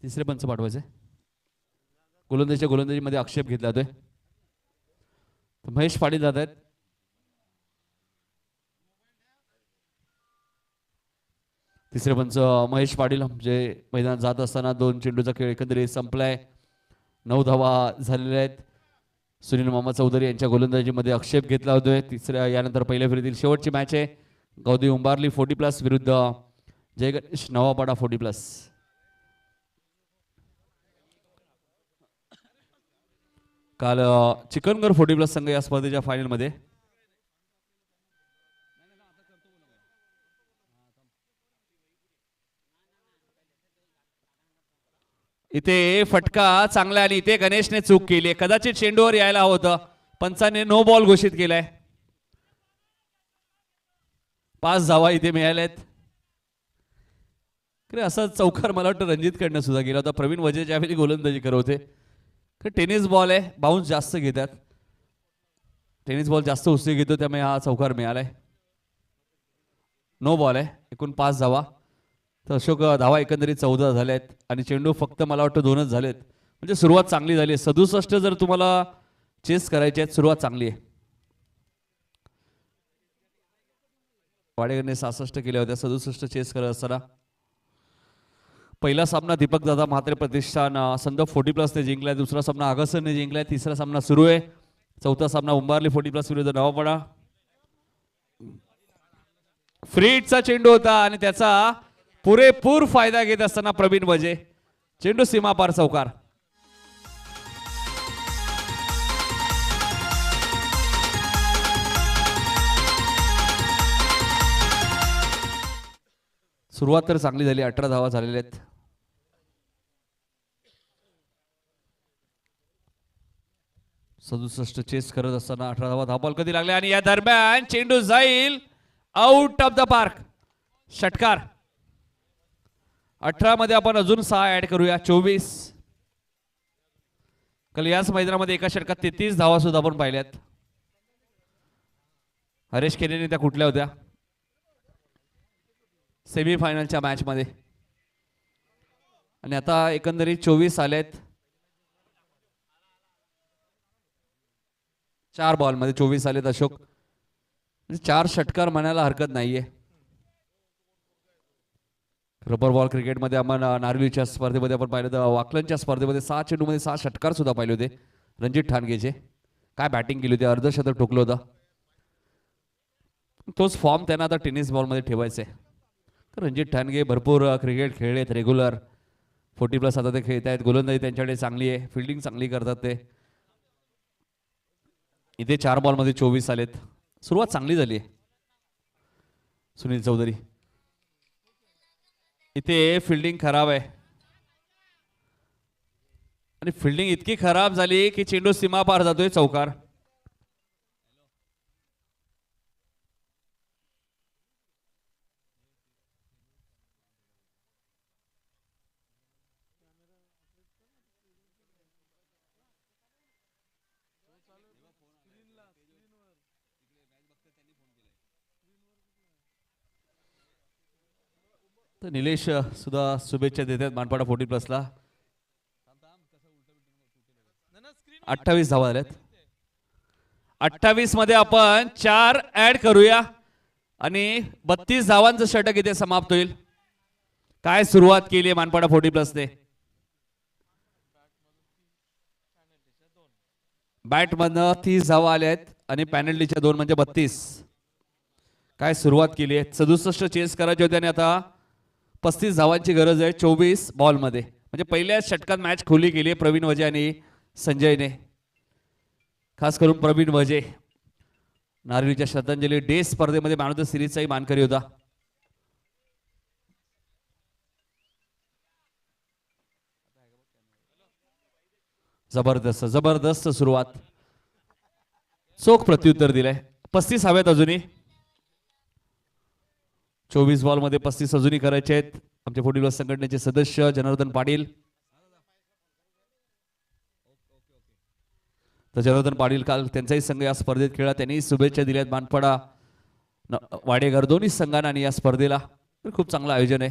तिसरे पंच पाठवायचे. गोलंदाजीमध्ये आक्षेप घेतला जातोय. तर महेश पाटील जात आहेत. तिसरे पंच महेश पाटील जे मैदानात जात असताना 2 चेंडूचा खेळ एकंदरीत संपलाय. 9 धावा झालेल्या आहेत. सुनील मामा चौधरी यांच्या गोलंदाजीमध्ये आक्षेप घेतला होतोय. तिसऱ्या यानंतर पहिल्या फेरीतील शेवटची मॅच आहे. गौदी उंबारली 40+ विरुद्ध जय गणेश नवापाडा 40+. काल चिकनगर 40+ संघ या स्पर्धेच्या फायनलमध्ये इथे फटका चांगला आणि इथे गणेशने चूक केली. कदाचित चेंडूवर यायला हवं होतं. पंचाने नो बॉल घोषित केलाय. 5 धावा इथे मिळाल्यात. असा चौकार मला वाटतं रणजितकडनं सुद्धा गेला होता. प्रवीण वजे ज्यावेळी गोलंदाजी करत होते. टेनिस बॉल आहे, बाउन्स जास्त घेतात. टेनिस बॉल जास्त उसळी घेतो त्यामुळे हा चौकार मिळालाय. नो बॉल आहे. एकूण 5 धावा. तर अशोक धावा एकंदरीत 14 झाल्यात आणि चेंडू फक्त मला वाटतं 2च झालेत. म्हणजे सुरुवात चांगली झाली आहे. 67 जर तुम्हाला चेस करायचे आहेत, सुरुवात चांगली आहे. वाडेकरने 66 केल्या होत्या. 67 चेस करत असताना पहिला सामना दीपक दादा म्हात्रे प्रतिष्ठान संदर्भ 40+ ने जिंकलाय. दुसरा सामना अगस्टने जिंकलाय. तिसरा सामना सुरू आहे. चौथा सामना उंबारली 40+ विरुद्ध नवापाडा. फ्रीटचा चेंडू होता आणि त्याचा पुरेपूर फायदा घेत असताना प्रवीण वजे चेंडू सीमापार चौकार. सुरुवात तर चांगली झाली. 18 धावा झालेल्या आहेत. सदुसष्ट चेस करत असताना 18 धावा. धावबॉल कधी लागले आणि या दरम्यान चेंडू जाईल आउट ऑफ द पार्क. षटकार. 18 मध्ये आपण अजून 6 ऍड करूया. 24. काल याच मैदानामध्ये एका षटकात 33 धावा सुद्धा आपण पाहिल्यात. हरेश केनेने त्या कुठल्या होत्या सेमीफायनलच्या मॅच मध्ये. आणि आता एकंदरीत 24 आलेत. 4 बॉल मध्ये 24 आलेत अशोक. 4 षटकार म्हणायला हरकत नाहीये. रबर बॉल क्रिकेटमध्ये आपण नारळीच्या स्पर्धेमध्ये आपण पाहिलं तर वाकलनच्या स्पर्धेमध्ये 6 चेंडूमध्ये 6 षटकार सुद्धा पाहिले होते रणजित ठाणगेचे. काय बॅटिंग केली होती. अर्धशतक ठोकलं होतं. तोच फॉर्म त्यांना आता टेनिस बॉलमध्ये ठेवायचा आहे. रणजित ठाणगे भरपूर क्रिकेट खेळलेत रेग्युलर. 40+ आता ते खेळत आहेत. गोलंदाजी त्यांच्याकडे चांगली आहे. फिल्डिंग चांगली करतात ते. इथे 4 बॉलमध्ये 24 आलेत. सुरुवात चांगली झाली आहे. सुनील चौधरी. इथे फिल्डिंग खराब आहे आणि फिल्डिंग इतकी खराब झाली की चेंडू सीमा पार जातोय. चौकार. तर निलेश सुद्धा शुभेच्छा देतात मानपाडा 40+ला. 28 धावा झाल्यात. 28 मध्ये आपण 4 ऍड करूया आणि 32 धावांचं षटक इथे समाप्त होईल. काय सुरुवात केली आहे मानपाडा 40+ ने. बॅट मधनं 30 धावा आल्या आहेत आणि पॅनल्टीच्या 2 म्हणजे 32. काय सुरुवात केली आहे. 67 चेस करायचे होते आणि आता 35 धावांची गरज आहे 24 बॉल मध्ये. म्हणजे पहिल्या षटकात मॅच खुली केली आहे प्रवीण वजे आणि संजयने. खास करून प्रवीण वजे नारळीच्या श्रद्धांजली डे स्पर्धेमध्ये मॅन ऑफ द सिरीजचाही मानकरी होता. जबरदस्त जबरदस्त सुरुवात. चोख प्रत्युत्तर दिलंय. 35 हव्यात अजूनही. 24 बॉल मध्ये 35 अजूनही करायचे आहेत. आमच्या 40+ संघटनेचे सदस्य जनार्दन पाटील. तर जनार्दन पाटील काल त्यांचाही संघ या स्पर्धेत खेळला. त्यांनी शुभेच्छा दिल्यात मानपाडा वाडेकर दोन्ही संघांना आणि या स्पर्धेला. तर खूप चांगलं आयोजन आहे.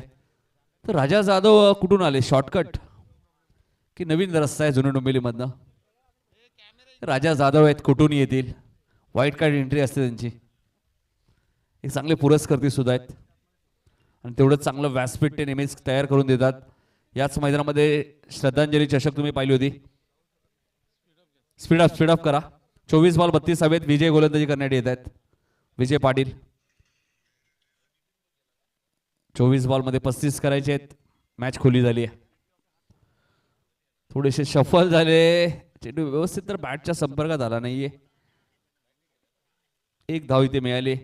तर राजा जाधव कुठून आले. शॉर्टकट की नवीन रस्ता आहे जुनं डोंबिवलीमधनं. राजा जाधव आहेत, कुठून येतील, व्हाईट कार्ड एंट्री असते त्यांची. एक चांगले पुरस्कर्ते सुद्धा आहेत आणि तेवढंच चांगलं व्यासपीठ ते नेहमीच तयार करून देतात. याच मैदानामध्ये श्रद्धांजली चषक तुम्ही पाहिली होती. स्पीड अप करा. 24 बॉल 32 हवेत. विजय गोलंदाजी करण्यासाठी येत आहेत विजय पाटील. 24 बॉल मध्ये 35 करायचे आहेत. मॅच खुली झाली आहे. थोडेसे शफल झाले चेंडू व्यवस्थित तर बॅटच्या संपर्कात आला नाहीये. एक धाव इथे मिळाली.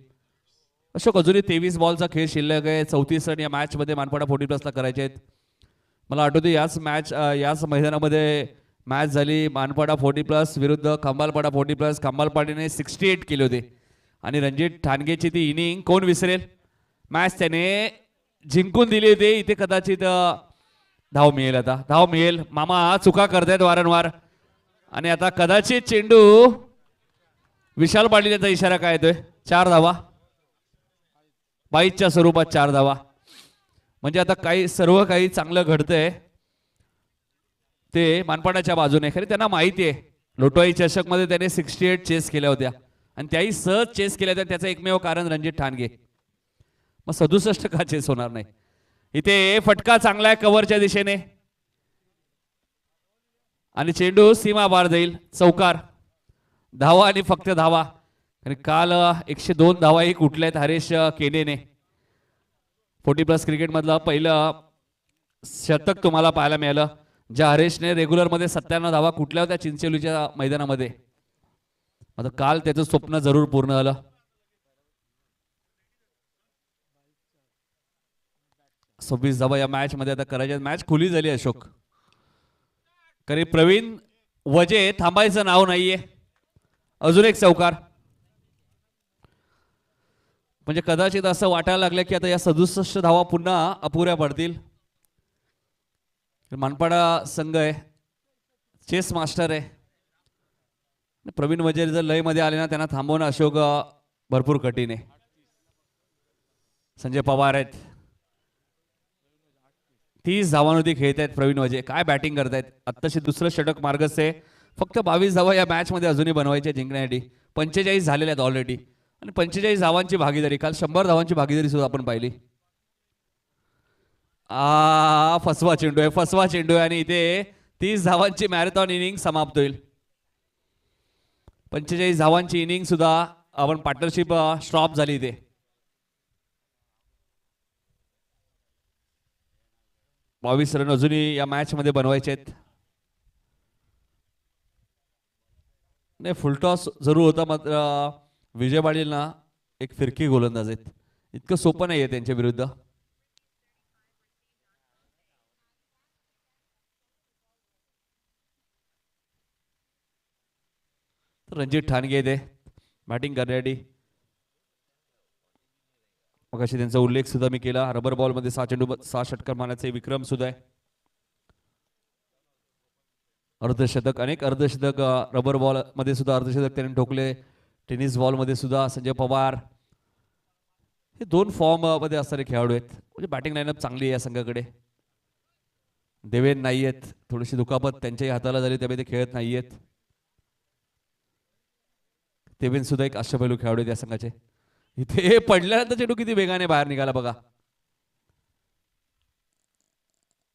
अशोक अजूनही 23 बॉलचा खेळ शिल्लक आहे. 34 रन या मॅच मध्ये मानपाडा 40+ ला करायचे आहेत. मला आठवते याच मैदानामध्ये मॅच झाली मानपाडा 40+ विरुद्ध खंबालपाडा 40+. खंबालपाडीने 68 केले होते आणि रणजित ठाणगेची ती इनिंग कोण विसरेल. मॅच त्याने जिंकून दिली होती. इथे कदाचित धाव मिळेल. आता धाव मिळेल. मामा चुका करतायत वारंवार आणि आता कदाचित चेंडू विशाल पाटील याचा इशारा काय येतोय. 4 धावा 22च्या स्वरूपात 4 धावा. म्हणजे आता सर्व काही चांगलं घडतंय ते मानपाडाच्या बाजूने. खरी त्यांना माहिती आहे लोटवाई चषक मध्ये त्याने 68 चेस केल्या होत्या आणि त्याही सहज चेस केल्या होत्या. त्याचं एकमेव कारण रणजित ठाणगे. मग 67 का चेस होणार नाही. इथे फटका चांगला आहे कव्हरच्या दिशेने आणि चेंडू सीमा बार जाईल. चौकार. धावा आणि फक्त धावा. आणि काल 102 धावाही कुठल्यात हरेश केनेने. 40+ क्रिकेट मधलं पहिलं शतक तुम्हाला पाहायला मिळालं ज्या हरेशने रेग्युलर मध्ये 97 धावा कुठल्या होत्या चिंचोलीच्या मैदानामध्ये. आता काल त्याचं स्वप्न जरूर पूर्ण झालं. सव्वीस धावा या मॅच मध्ये आता करायच्या. मॅच खुली झाली अशोक. कारण प्रवीण वजे थांबायचं नाव नाहीये. अजून एक चौकार. म्हणजे कदाचित असं वाटायला लागलं की आता या 67 धावा पुन्हा अपुऱ्या पडतील. मानपाडा संघ आहे चेस मास्टर आहे. प्रवीण वजे जर लय मध्ये आले ना त्यांना थांबवणं अशोक भरपूर कठीण आहे. संजय पवार आहेत. 30 धावांवरती खेळत आहेत प्रवीण वजे. काय बॅटिंग करतायत. आत्ताशी दुसरं षटक मार्गस्थ आहे. फक्त 22 धावा या मॅच मध्ये अजूनही बनवायचे जिंकण्यासाठी. 45 झालेल्या आहेत ऑलरेडी आणि 45 धावांची भागीदारी. काल 100 धावांची भागीदारी सुद्धा आपण पाहिली. फसवा चेंडू आहे आणि इथे 30 धावांची मॅरेथॉन इनिंग समाप्त होईल. 45 धावांची इनिंग सुद्धा आपण पार्टनरशिप स्टॉप झाली इथे. बावीस रन अजूनही या मॅच मध्ये बनवायचे आहेत. नाही फुलटॉस जरूर होता मात्र विजय पाटीलना एक फिरकी गोलंदाज आहेत. इतकं सोपं नाही आहे त्यांच्या विरुद्ध. रणजित ठाणगे येते बॅटिंग करण्यासाठी. मग अशी त्यांचा उल्लेख सुद्धा मी केला. रबर बॉल मध्ये 6 चेंडू 6 षटकार मारण्याचे विक्रम सुद्धा आहे. अर्धशतक अनेक अर्धशतक रबर बॉल मध्ये सुद्धा अर्धशतक त्यांनी ठोकले. टेनिस बॉल मध्ये सुद्धा संजय पवार हे 2 फॉर्म मध्ये असणारे खेळाडू आहेत. म्हणजे बॅटिंग लाईनअप चांगली आहे या संघाकडे. देवेन नाही आहेत. थोडीशी दुखापत त्यांच्याही हाताला झाली त्यामुळे ते खेळत नाही आहेत. देवेन सुद्धा एक अष्टपैलू खेळाडू आहेत या संघाचे. इथे पडल्यानंतर चेंडू किती वेगाने बाहेर निघाला बघा.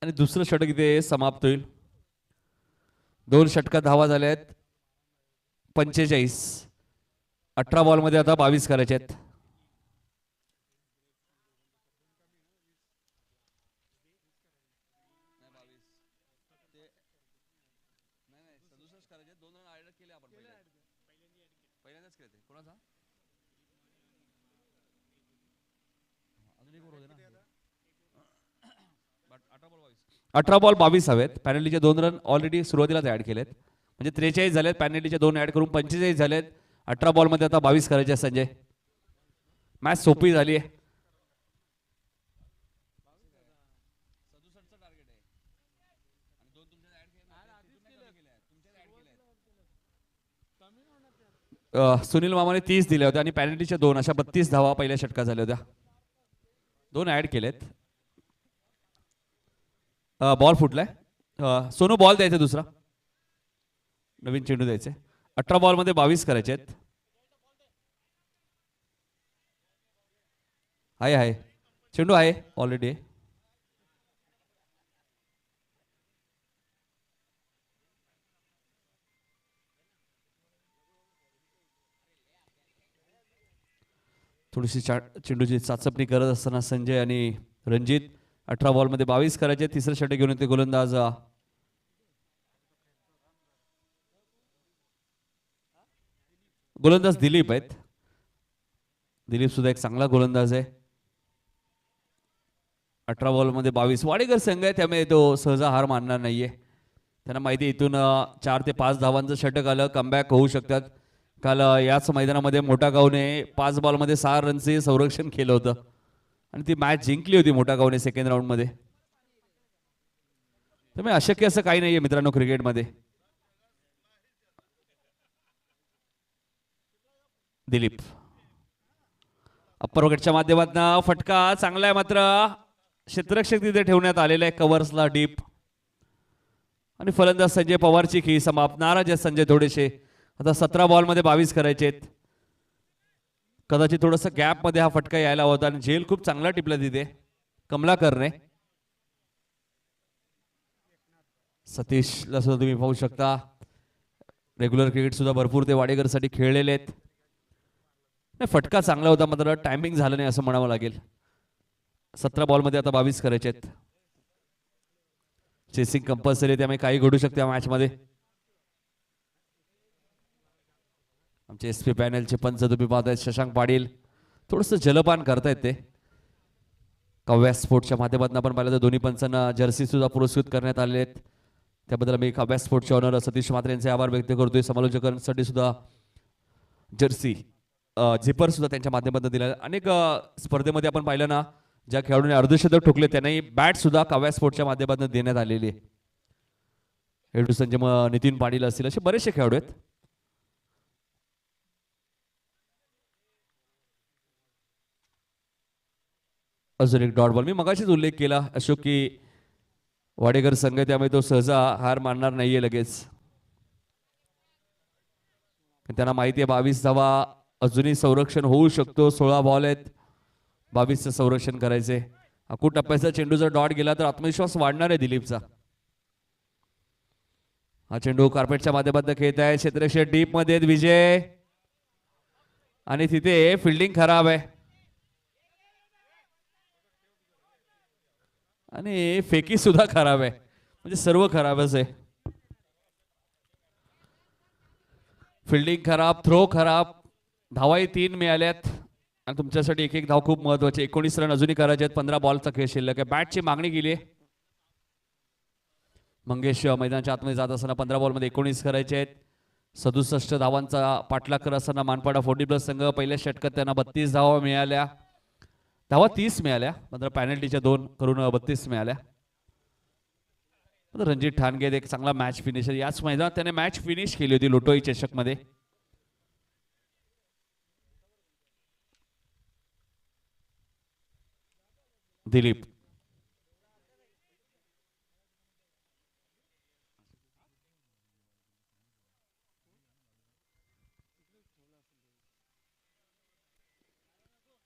आणि दुसरं षटक इथे समाप्त होईल. 2 षटकात धावा झाल्या आहेत 45. 18 बॉल मध्ये आता 22 करायचे आहेत. अठरा बॉल 22 हवेत. पॅनल्टीचे 2 रन ऑलरेडी सुरुवातीलाच ऍड केलेत. म्हणजे 43 झालेत. पॅनल्टीचे 2 ऍड करून 45 झालेत. 18 बॉल मध्ये आता 22 करायचे संजय. मॅच सोपी झाली आहे. सुनील मामाने 30 दिले होते आणि पॅनल्टीच्या 2 अशा 32 धावा पहिल्या षटकात झाल्या होत्या. 2 ऍड केलेत. बॉल फुटलाय. सोनू बॉल द्यायचा दुसरा, नवीन चेंडू द्यायचे. 18 बॉलमध्ये 22 करायचे आहेत. आहे चेंडू आहे ऑलरेडी. थोडीशी चेंडूची चाचपणी करत असताना संजय आणि रणजित. 18 बॉलमध्ये 22 करायचे. तिसरं षटक घेऊन येते गोलंदाज दिलीप आहेत. दिलीप सुद्धा एक चांगला गोलंदाज आहे. 18 बॉलमध्ये 22. वाडेकर संघ आहे त्यामुळे तो सहजा हार मानणार नाहीये. त्यांना माहिती आहे इथून 4 ते 5 धावांचं षटक आलं कमबॅक होऊ शकतात. काल याच मैदानामध्ये मोठा गावने 5 बॉलमध्ये 6 रनचे संरक्षण केलं होतं आणि ती मॅच जिंकली होती मोठा गावने सेकंड राऊंडमध्ये. त्यामुळे अशक्य असं काही नाहीये मित्रांनो क्रिकेटमध्ये. दिलीप अप्पर विकेटच्या माध्यमातून फटका चांगला आहे, मात्र क्षेत्ररक्षक तिथे ठेवण्यात आलेला आहे कव्हर्सला डीप. आणि फलंदाज संजय पवारची खेळी समाप्त. नाराज आहेत संजय थोडेसे. आता 17 बॉलमध्ये 22 करायचे आहेत. कदाचित थोडंसं गॅपमध्ये हा फटका यायला होता आणि झेल खूप चांगला टिपला तिथे कमलाकरने. सतीशला सुद्धा तुम्ही पाहू शकता. रेग्युलर क्रिकेट सुद्धा भरपूर ते वाडेकरसाठी खेळलेले आहेत. नाही फटका चांगला होता मात्र टायमिंग झालं नाही असं म्हणावं लागेल. 17 बॉलमध्ये आता 22 करायचे आहेत. चेसिंग कंपल्सरी त्यामुळे काही घडू शकते या मॅच मध्ये. आमचे एसपी पॅनलचे पंच तुम्ही पाहतायत शशांक पाटील थोडस जलपान करतायत ते. काव्या स्पोर्ट्सच्या माध्यमातून आपण पाहिलं तर दोन्ही पंचांना जर्सी सुद्धा पुरस्कृत करण्यात आले आहेत. त्याबद्दल मी काव्या स्पोर्ट्सचे ऑनर सतीश म्हात्रे यांचे आभार व्यक्त करतोय. समालोचकांसाठी सुद्धा जर्सी झिपर सुद्धा त्यांच्या माध्यमातून दिला. अनेक स्पर्धेमध्ये आपण पाहिलं ना ज्या खेळाडूंनी अर्धशतक ठोकले त्यांनाही बॅट सुद्धा काव्या स्पोर्ट्सच्या माध्यमातून देण्यात आलेली आहे. हेडू संजय नितीन पाटील असतील असे बरेचसे खेळाडू आहेत. अजून एक डॉट बॉल. मी मगाशीच उल्लेख केला अशोक की वाडेकर संघ त्यामुळे तो सहजा हार मानणार नाहीये लगेच. त्यांना माहिती आहे 22 धावा अजूनही संरक्षण होऊ शकतो. 16 बॉल आहेत 22चं संरक्षण करायचे. अकू टप्प्याचा चेंडूचा डॉट गेला तर आत्मविश्वास वाढणार आहे दिलीपचा. हा चेंडू कार्पेटच्या माध्यमातून खेळत आहे. क्षेत्ररक्षक डीप मध्ये विजय आणि तिथे फिल्डिंग खराब आहे आणि फेकी सुद्धा खराब आहे. म्हणजे सर्व खराबच आहे. फिल्डिंग खराब, थ्रो खराब, धावाही 3 मिळाल्यात आणि तुमच्यासाठी एक एक धाव खूप महत्वाची. 19 रन अजूनही करायचे आहेत. 15 बॉलचा खेळ शिल्लक आहे. बॅटची मागणी केली आहे. मंगेश मैदानाच्या आतमध्ये जात असताना 15 बॉलमध्ये 19 करायचे आहेत. 67 धावांचा पाठलाग करत असताना मानपाडा 40+ संघ पहिल्या षटकात त्यांना 32 धावा मिळाल्या. धावा 30 मिळाल्या मात्र पॅनल्टीच्या 2 करून 32 मिळाल्या. रणजित ठाणगे एक चांगला मॅच फिनिशर. याच मैदानात त्याने मॅच फिनिश केली होती लोटोई चषक मध्ये. दिलीप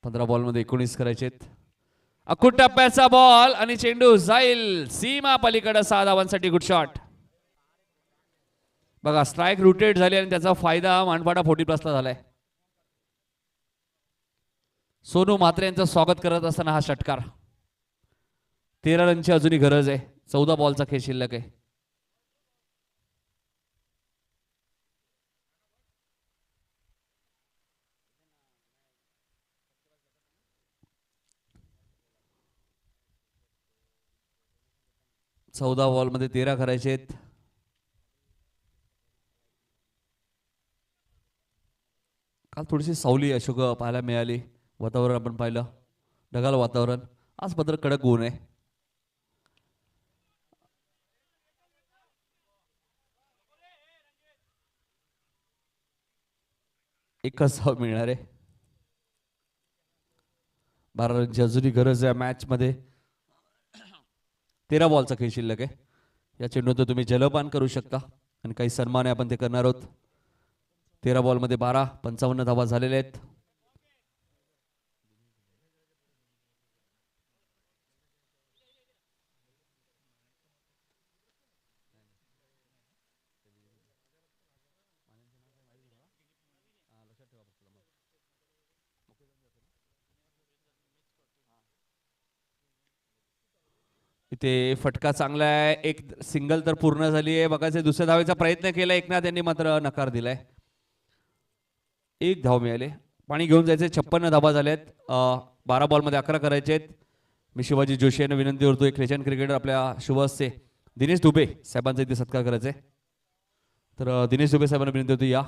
पंधरा बॉलमध्ये 19 करायचेत. अकुट टप्प्याचा बॉल आणि चेंडू जाईल सीमा पलीकडे 6 धावांसाठी. Good shot. बघा स्ट्राईक रोटेट झाली आणि त्याचा फायदा मानपाडा 40+ ला झालाय. सोनू म्हात्रे यांचं स्वागत करत असताना हा षटकार. 13 रनची अजूनही गरज आहे. 14 बॉलचा खेळ शिल्लक आहे. चौदा बॉलमध्ये 13 करायचे आहेत. काल थोडीशी सावली अशोक पाहायला मिळाली. वातावरण आपण पाहिलं ढगाळ वातावरण. आज मात्र कडक ऊन आहे. एकच धाव मिळणार आहे. 12 रनची अजूनही गरज आहे मॅच मध्ये. 13 बॉलचा खेळ शिल्लक आहे. या चेंडूत तुम्ही जलपान करू शकता आणि काही सन्मान आहे आपण ते करणार आहोत. 13 बॉलमध्ये 12, 55 धावा झालेल्या आहेत. इथे फटका चांगला आहे. एक सिंगल तर पूर्ण झाली आहे. बघायचं दुसऱ्या धावेचा प्रयत्न केला एकनाथ यांनी मात्र नकार दिलाय. एक धाव मिळाले. पाणी घेऊन जायचे. 56 धावा झाल्यात. 12 बॉलमध्ये 11 करायचे आहेत. मी शिवाजी जोशी यांना विनंती करतो, एक लेजंड क्रिकेटर आपल्या शुभ हस्ते दिनेश दुबे साहेबांचा इथे सत्कार करायचा आहे. तर दिनेश दुबे साहेबांना विनंती होती, या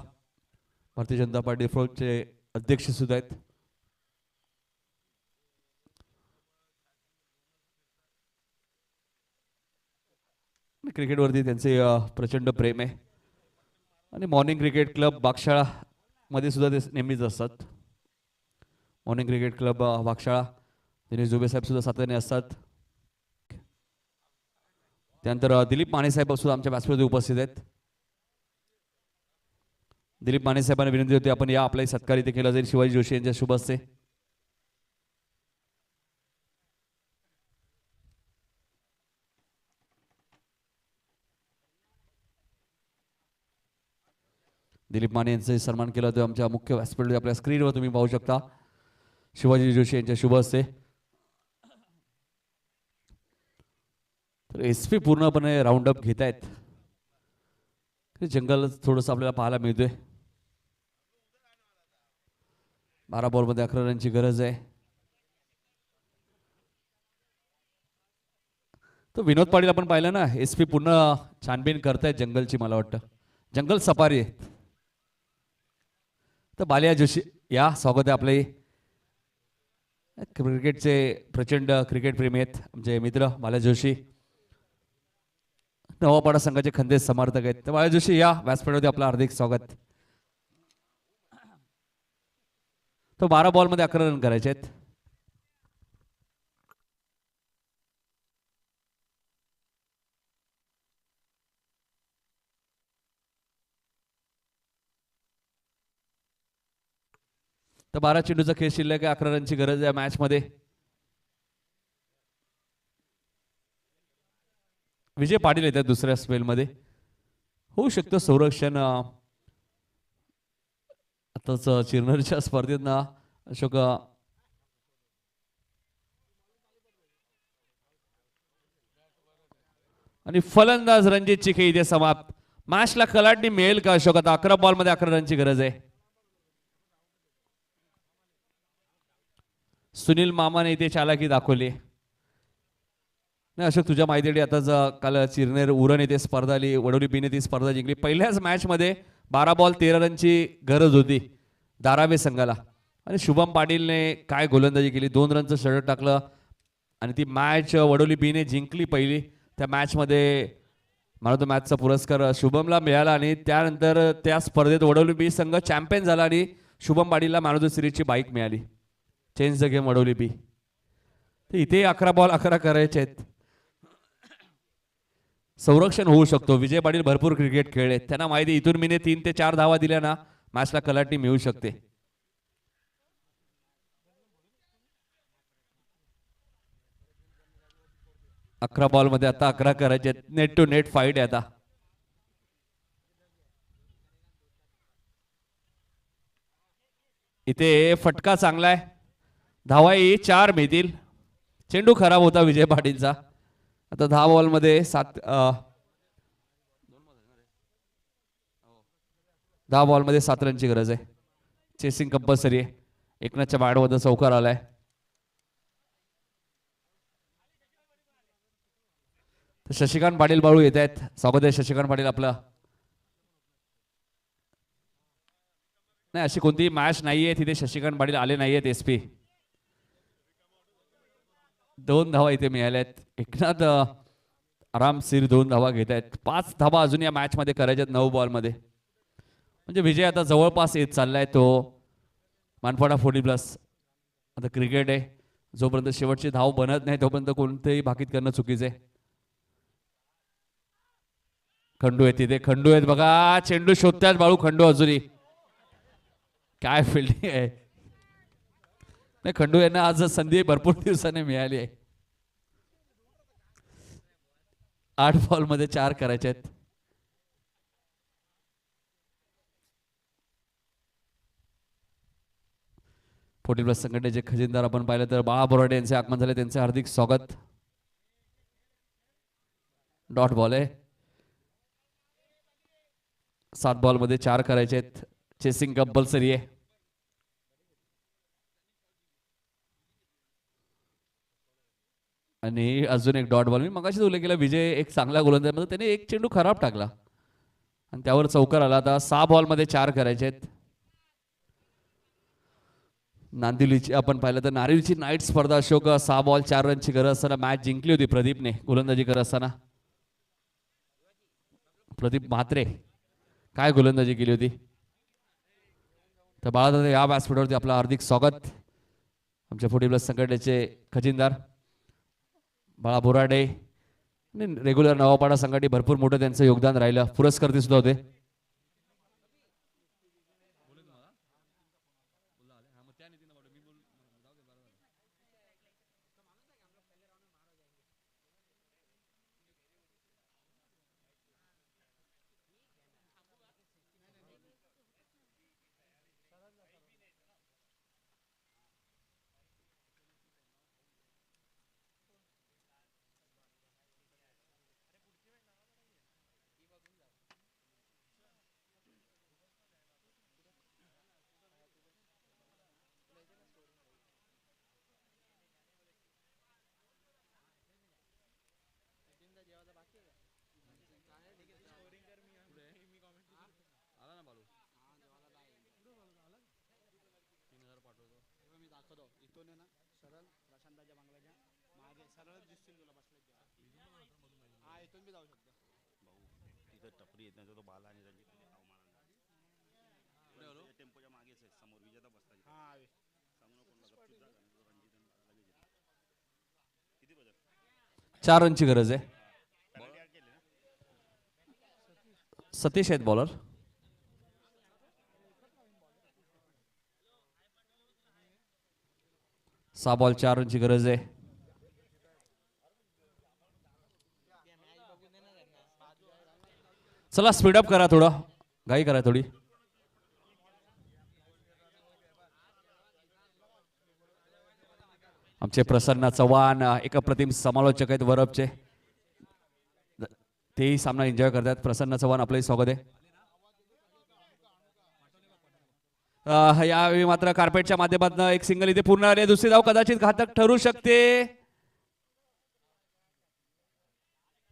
भारतीय जनता पार्टी फोर्सचे अध्यक्ष सुद्धा आहेत. क्रिकेटवरती त्यांचे प्रचंड प्रेम आहे आणि मॉर्निंग क्रिकेट क्लब बागशाळा मध्ये सुद्धा ते नेहमीच असतात. Morning cricket club Bagshala Dinesh Dube साहेब सुद्धा सातत्याने असतात. त्यानंतर दिलीप माने साहेब सुद्धा आमच्या व्यासपीठावर उपस्थित आहेत. दिलीप माने साहेबांना विनंती होती, आपण या, आपलाही सत्कार इथे केला जाईल शिवाजी जोशी यांच्या शुभ हस्ते. दिलीप माने यांचा सन्मान केला होता आमच्या मुख्य व्यासपीठावर आपल्या स्क्रीनवर तुम्ही पाहू शकता. शिवाजी जोशी यांच्या शुभ हस्ते. तर एसपी पूर्णपणे राऊंड अप घेत आहेत. जंगल थोडंसं आपल्याला पाहायला मिळतोय. 12 बॉलमध्ये 11 रनची गरज आहे. तो विनोद पाटील आपण पाहिलं ना, एसपी पूर्ण छानबीन करतायत जंगलची. मला वाटतं जंगल सफारी आहे. तर बालिया जोशी या, स्वागत आहे आपले. क्रिकेटचे प्रचंड क्रिकेट प्रेमी आहेत आमचे मित्र बालिया जोशी, नवापाडा संघाचे खंदेश समर्थक आहेत. तर बालिया जोशी या, व्यासपीठावरती आपलं हार्दिक स्वागत. तो 12 बॉलमध्ये 11 रन करायचे आहेत. तर 12 चेंडूचा खेळ शिल्लक आहे. 11 रनची गरज आहे मॅच मध्ये. विजय पाटील येतात दुसऱ्या स्पेल मध्ये. होऊ शकतं संरक्षण आताच चिरनरच्या स्पर्धेत ना अशोक आणि फलंदाज रणजित चिखे इथे समाप्त. मॅचला कलाटणी मिळेल का अशोक? आता 11 बॉलमध्ये 11 रनची गरज आहे. सुनील मामाने इथे चालाकी दाखवली. नाही अशोक, तुझ्या माहितीसाठी आताच काल चिरनेर उरण येथे स्पर्धा आली, वडोली बीने ती स्पर्धा जिंकली. पहिल्याच मॅच मध्ये 12 बॉल 13 रनची गरज होती धारावे संघाला आणि शुभम पाटीलने काय गोलंदाजी केली. 2 रनचं षटक टाकलं आणि ती मॅच वडोली बीने जिंकली पहिली. त्या मॅच मध्ये मला तो मॅचचा पुरस्कार शुभमला मिळाला आणि त्यानंतर त्या स्पर्धेत वडोली बी संघ चॅम्पियन झाला आणि शुभम पाटीलला मॅन ऑफ द सिरीजची बाईक मिळाली. Change the game Vadoli B. तर इथे 11 बॉल 11 करायचे आहेत. संरक्षण होऊ शकतो. विजय पाटील भरपूर क्रिकेट खेळले, त्यांना माहिती इथून मीने 3 ते 4 धावा दिल्या ना मॅचला कलाटणी मिळू शकते. अकरा बॉल मध्ये आता 11 करायचे. नेट टू नेट फाईट आहे आता. इथे फटका चांगला आहे. धावाही 4 मिळतील. चेंडू खराब होता विजय पाटीलचा. आता 10 बॉल मध्ये 10 बॉल मध्ये 7 रनची गरज आहे. चेसिंग कंपल्सरी आहे. एकनाथच्या बॅटमध्ये चौकार आलाय. तर शशिकांत पाटील बाळू येत आहेत. स्वागत आहे शशिकांत पाटील आपला. नाही अशी कोणतीही मॅच नाहीये तिथे शशिकांत पाटील आले नाहीयेत. एसपी 2 धावा इथे मिळाल्यात. एकनाथ आरामशीर 2 धावा घेत आहेत. 5 धावा अजून या मॅच मध्ये करायच्यात 9 बॉल मध्ये. म्हणजे विजय आता जवळपास येत चाललाय. तो मानपाडा 40+ आता क्रिकेट आहे. जोपर्यंत शेवटची धाव बनत नाही तोपर्यंत कोणतेही भाकीत करणं चुकीचं आहे. खंडू आहे तिथे, खंडू आहेत बघा, चेंडू शोधतात बाळू खंडू अजूनही. काय फिल्डिंग आहे. नाही, खंडू यांना आज संधी भरपूर दिवसाने मिळाली आहे. 8 बॉल मध्ये 4 करायचे आहेत. फोर्टी प्लस संघटनेचे खजिनदार आपण पाहिलं तर बाळा बोराडे यांचे आगमन झाले, त्यांचे हार्दिक स्वागत. डॉट बॉल आहे. 7 बॉल मध्ये 4 करायचे आहेत. चेसिंग कंपल्सरी आहे. आणि अजून एक डॉट बॉल. मी मगाशीच उल्लेख केला, विजय एक चांगला गोलंदाज मध्ये त्याने एक चेंडू खराब टाकला आणि त्यावर चौकार आला. आता 6 बॉल मध्ये 4 करायचे आहेत. नांदिवलीची आपण पाहिलं तर नारिवलीची नाईट स्पर्धा अशोक 6 बॉल 4 रनची गरज असताना मॅच जिंकली होती प्रदीपने गोलंदाजी करत असताना. प्रदीप म्हात्रे काय गोलंदाजी केली होती. तर बाळादादा या व्यासपीठावरती आपलं हार्दिक स्वागत. आमच्या फोर्टी प्लस संघटनेचे खजिनदार बाळा बोराडे आणि रेग्युलर नवापाडा संघटने भरपूर मोठं त्यांचं योगदान राहिलं. पुरस्कर्ते सुद्धा होते. चार रनची गरज आहे. सतीश आहेत बॉलर. सहा बॉल 4 रनची गरज आहे. चला स्पीडअप करा, थोडं घाई करा थोडी. आमचे प्रसन्न चव्हाण एक अप्रतिम समालोचक आहेत वरपचे, तेही सामना एन्जॉय करतात. प्रसन्न चव्हाण आपलंही स्वागत आहे. यावेळी मात्र कार्पेटच्या माध्यमातून एक सिंगल इथे पूर्ण आले. दुसरी धाव कदाचित घातक ठरू शकते.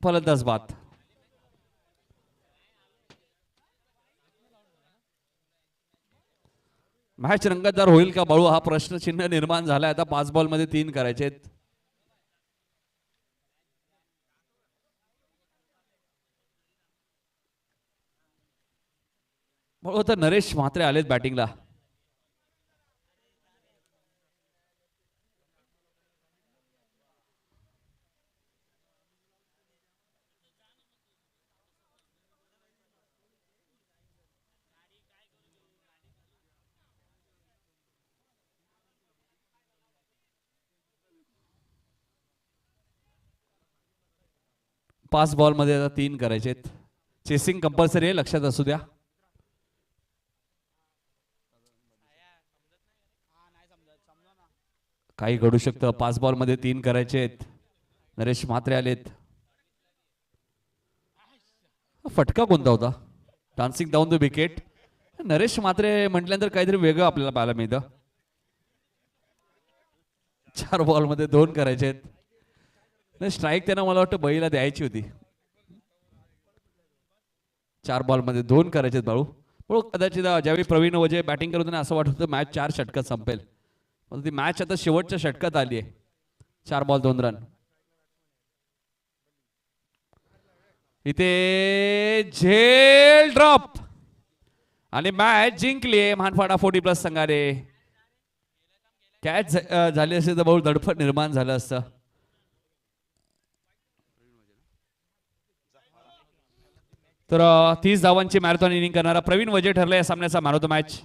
फलंदाज बाद. मॅच रंगतदार होईल का बाळू, हा प्रश्नचिन्ह निर्माण झालाय. आता 5 बॉल मध्ये 3 करायचे आहेत. बाळू तर नरेश म्हात्रे आलेत बॅटिंगला. पाच बॉल मध्ये आता 3 करायचे आहेत. चेसिंग कंपल्सरी आहे, लक्षात असू द्या. काही घडू शकतं. 5 बॉल मध्ये 3 करायचे आहेत. नरेश म्हात्रे आलेत. फटका कोणता होता. Dancing down the wicket. Naresh Mhatre म्हटल्यानंतर काहीतरी वेगळं आपल्याला पाहायला मिळतं. 4 बॉल मध्ये 2 करायचे आहेत. नाही, स्ट्राईक त्यांना मला वाटतं बळीला द्यायची होती. 4 बॉल मध्ये 2 करायचे आहेत बाळू. पण कदाचित ज्यावेळी प्रवीण वजे बॅटिंग करत होते असं वाटत होतं मॅच 4 षटकात संपेल. पण ती मॅच आता शेवटच्या षटकात आली आहे. 4 बॉल 2 रन. इथे झेल ड्रॉप आणि मॅच जिंकली आहे महानपाडा 40 प्लस संघाने. कॅच झाली असेल तर बहुत धडपड निर्माण झालं असतं. तर 30 धावांची मॅरेथॉन इनिंग करणारा प्रवीण वजे ठरला या सामन्याचा मॅन ऑफ द मॅच.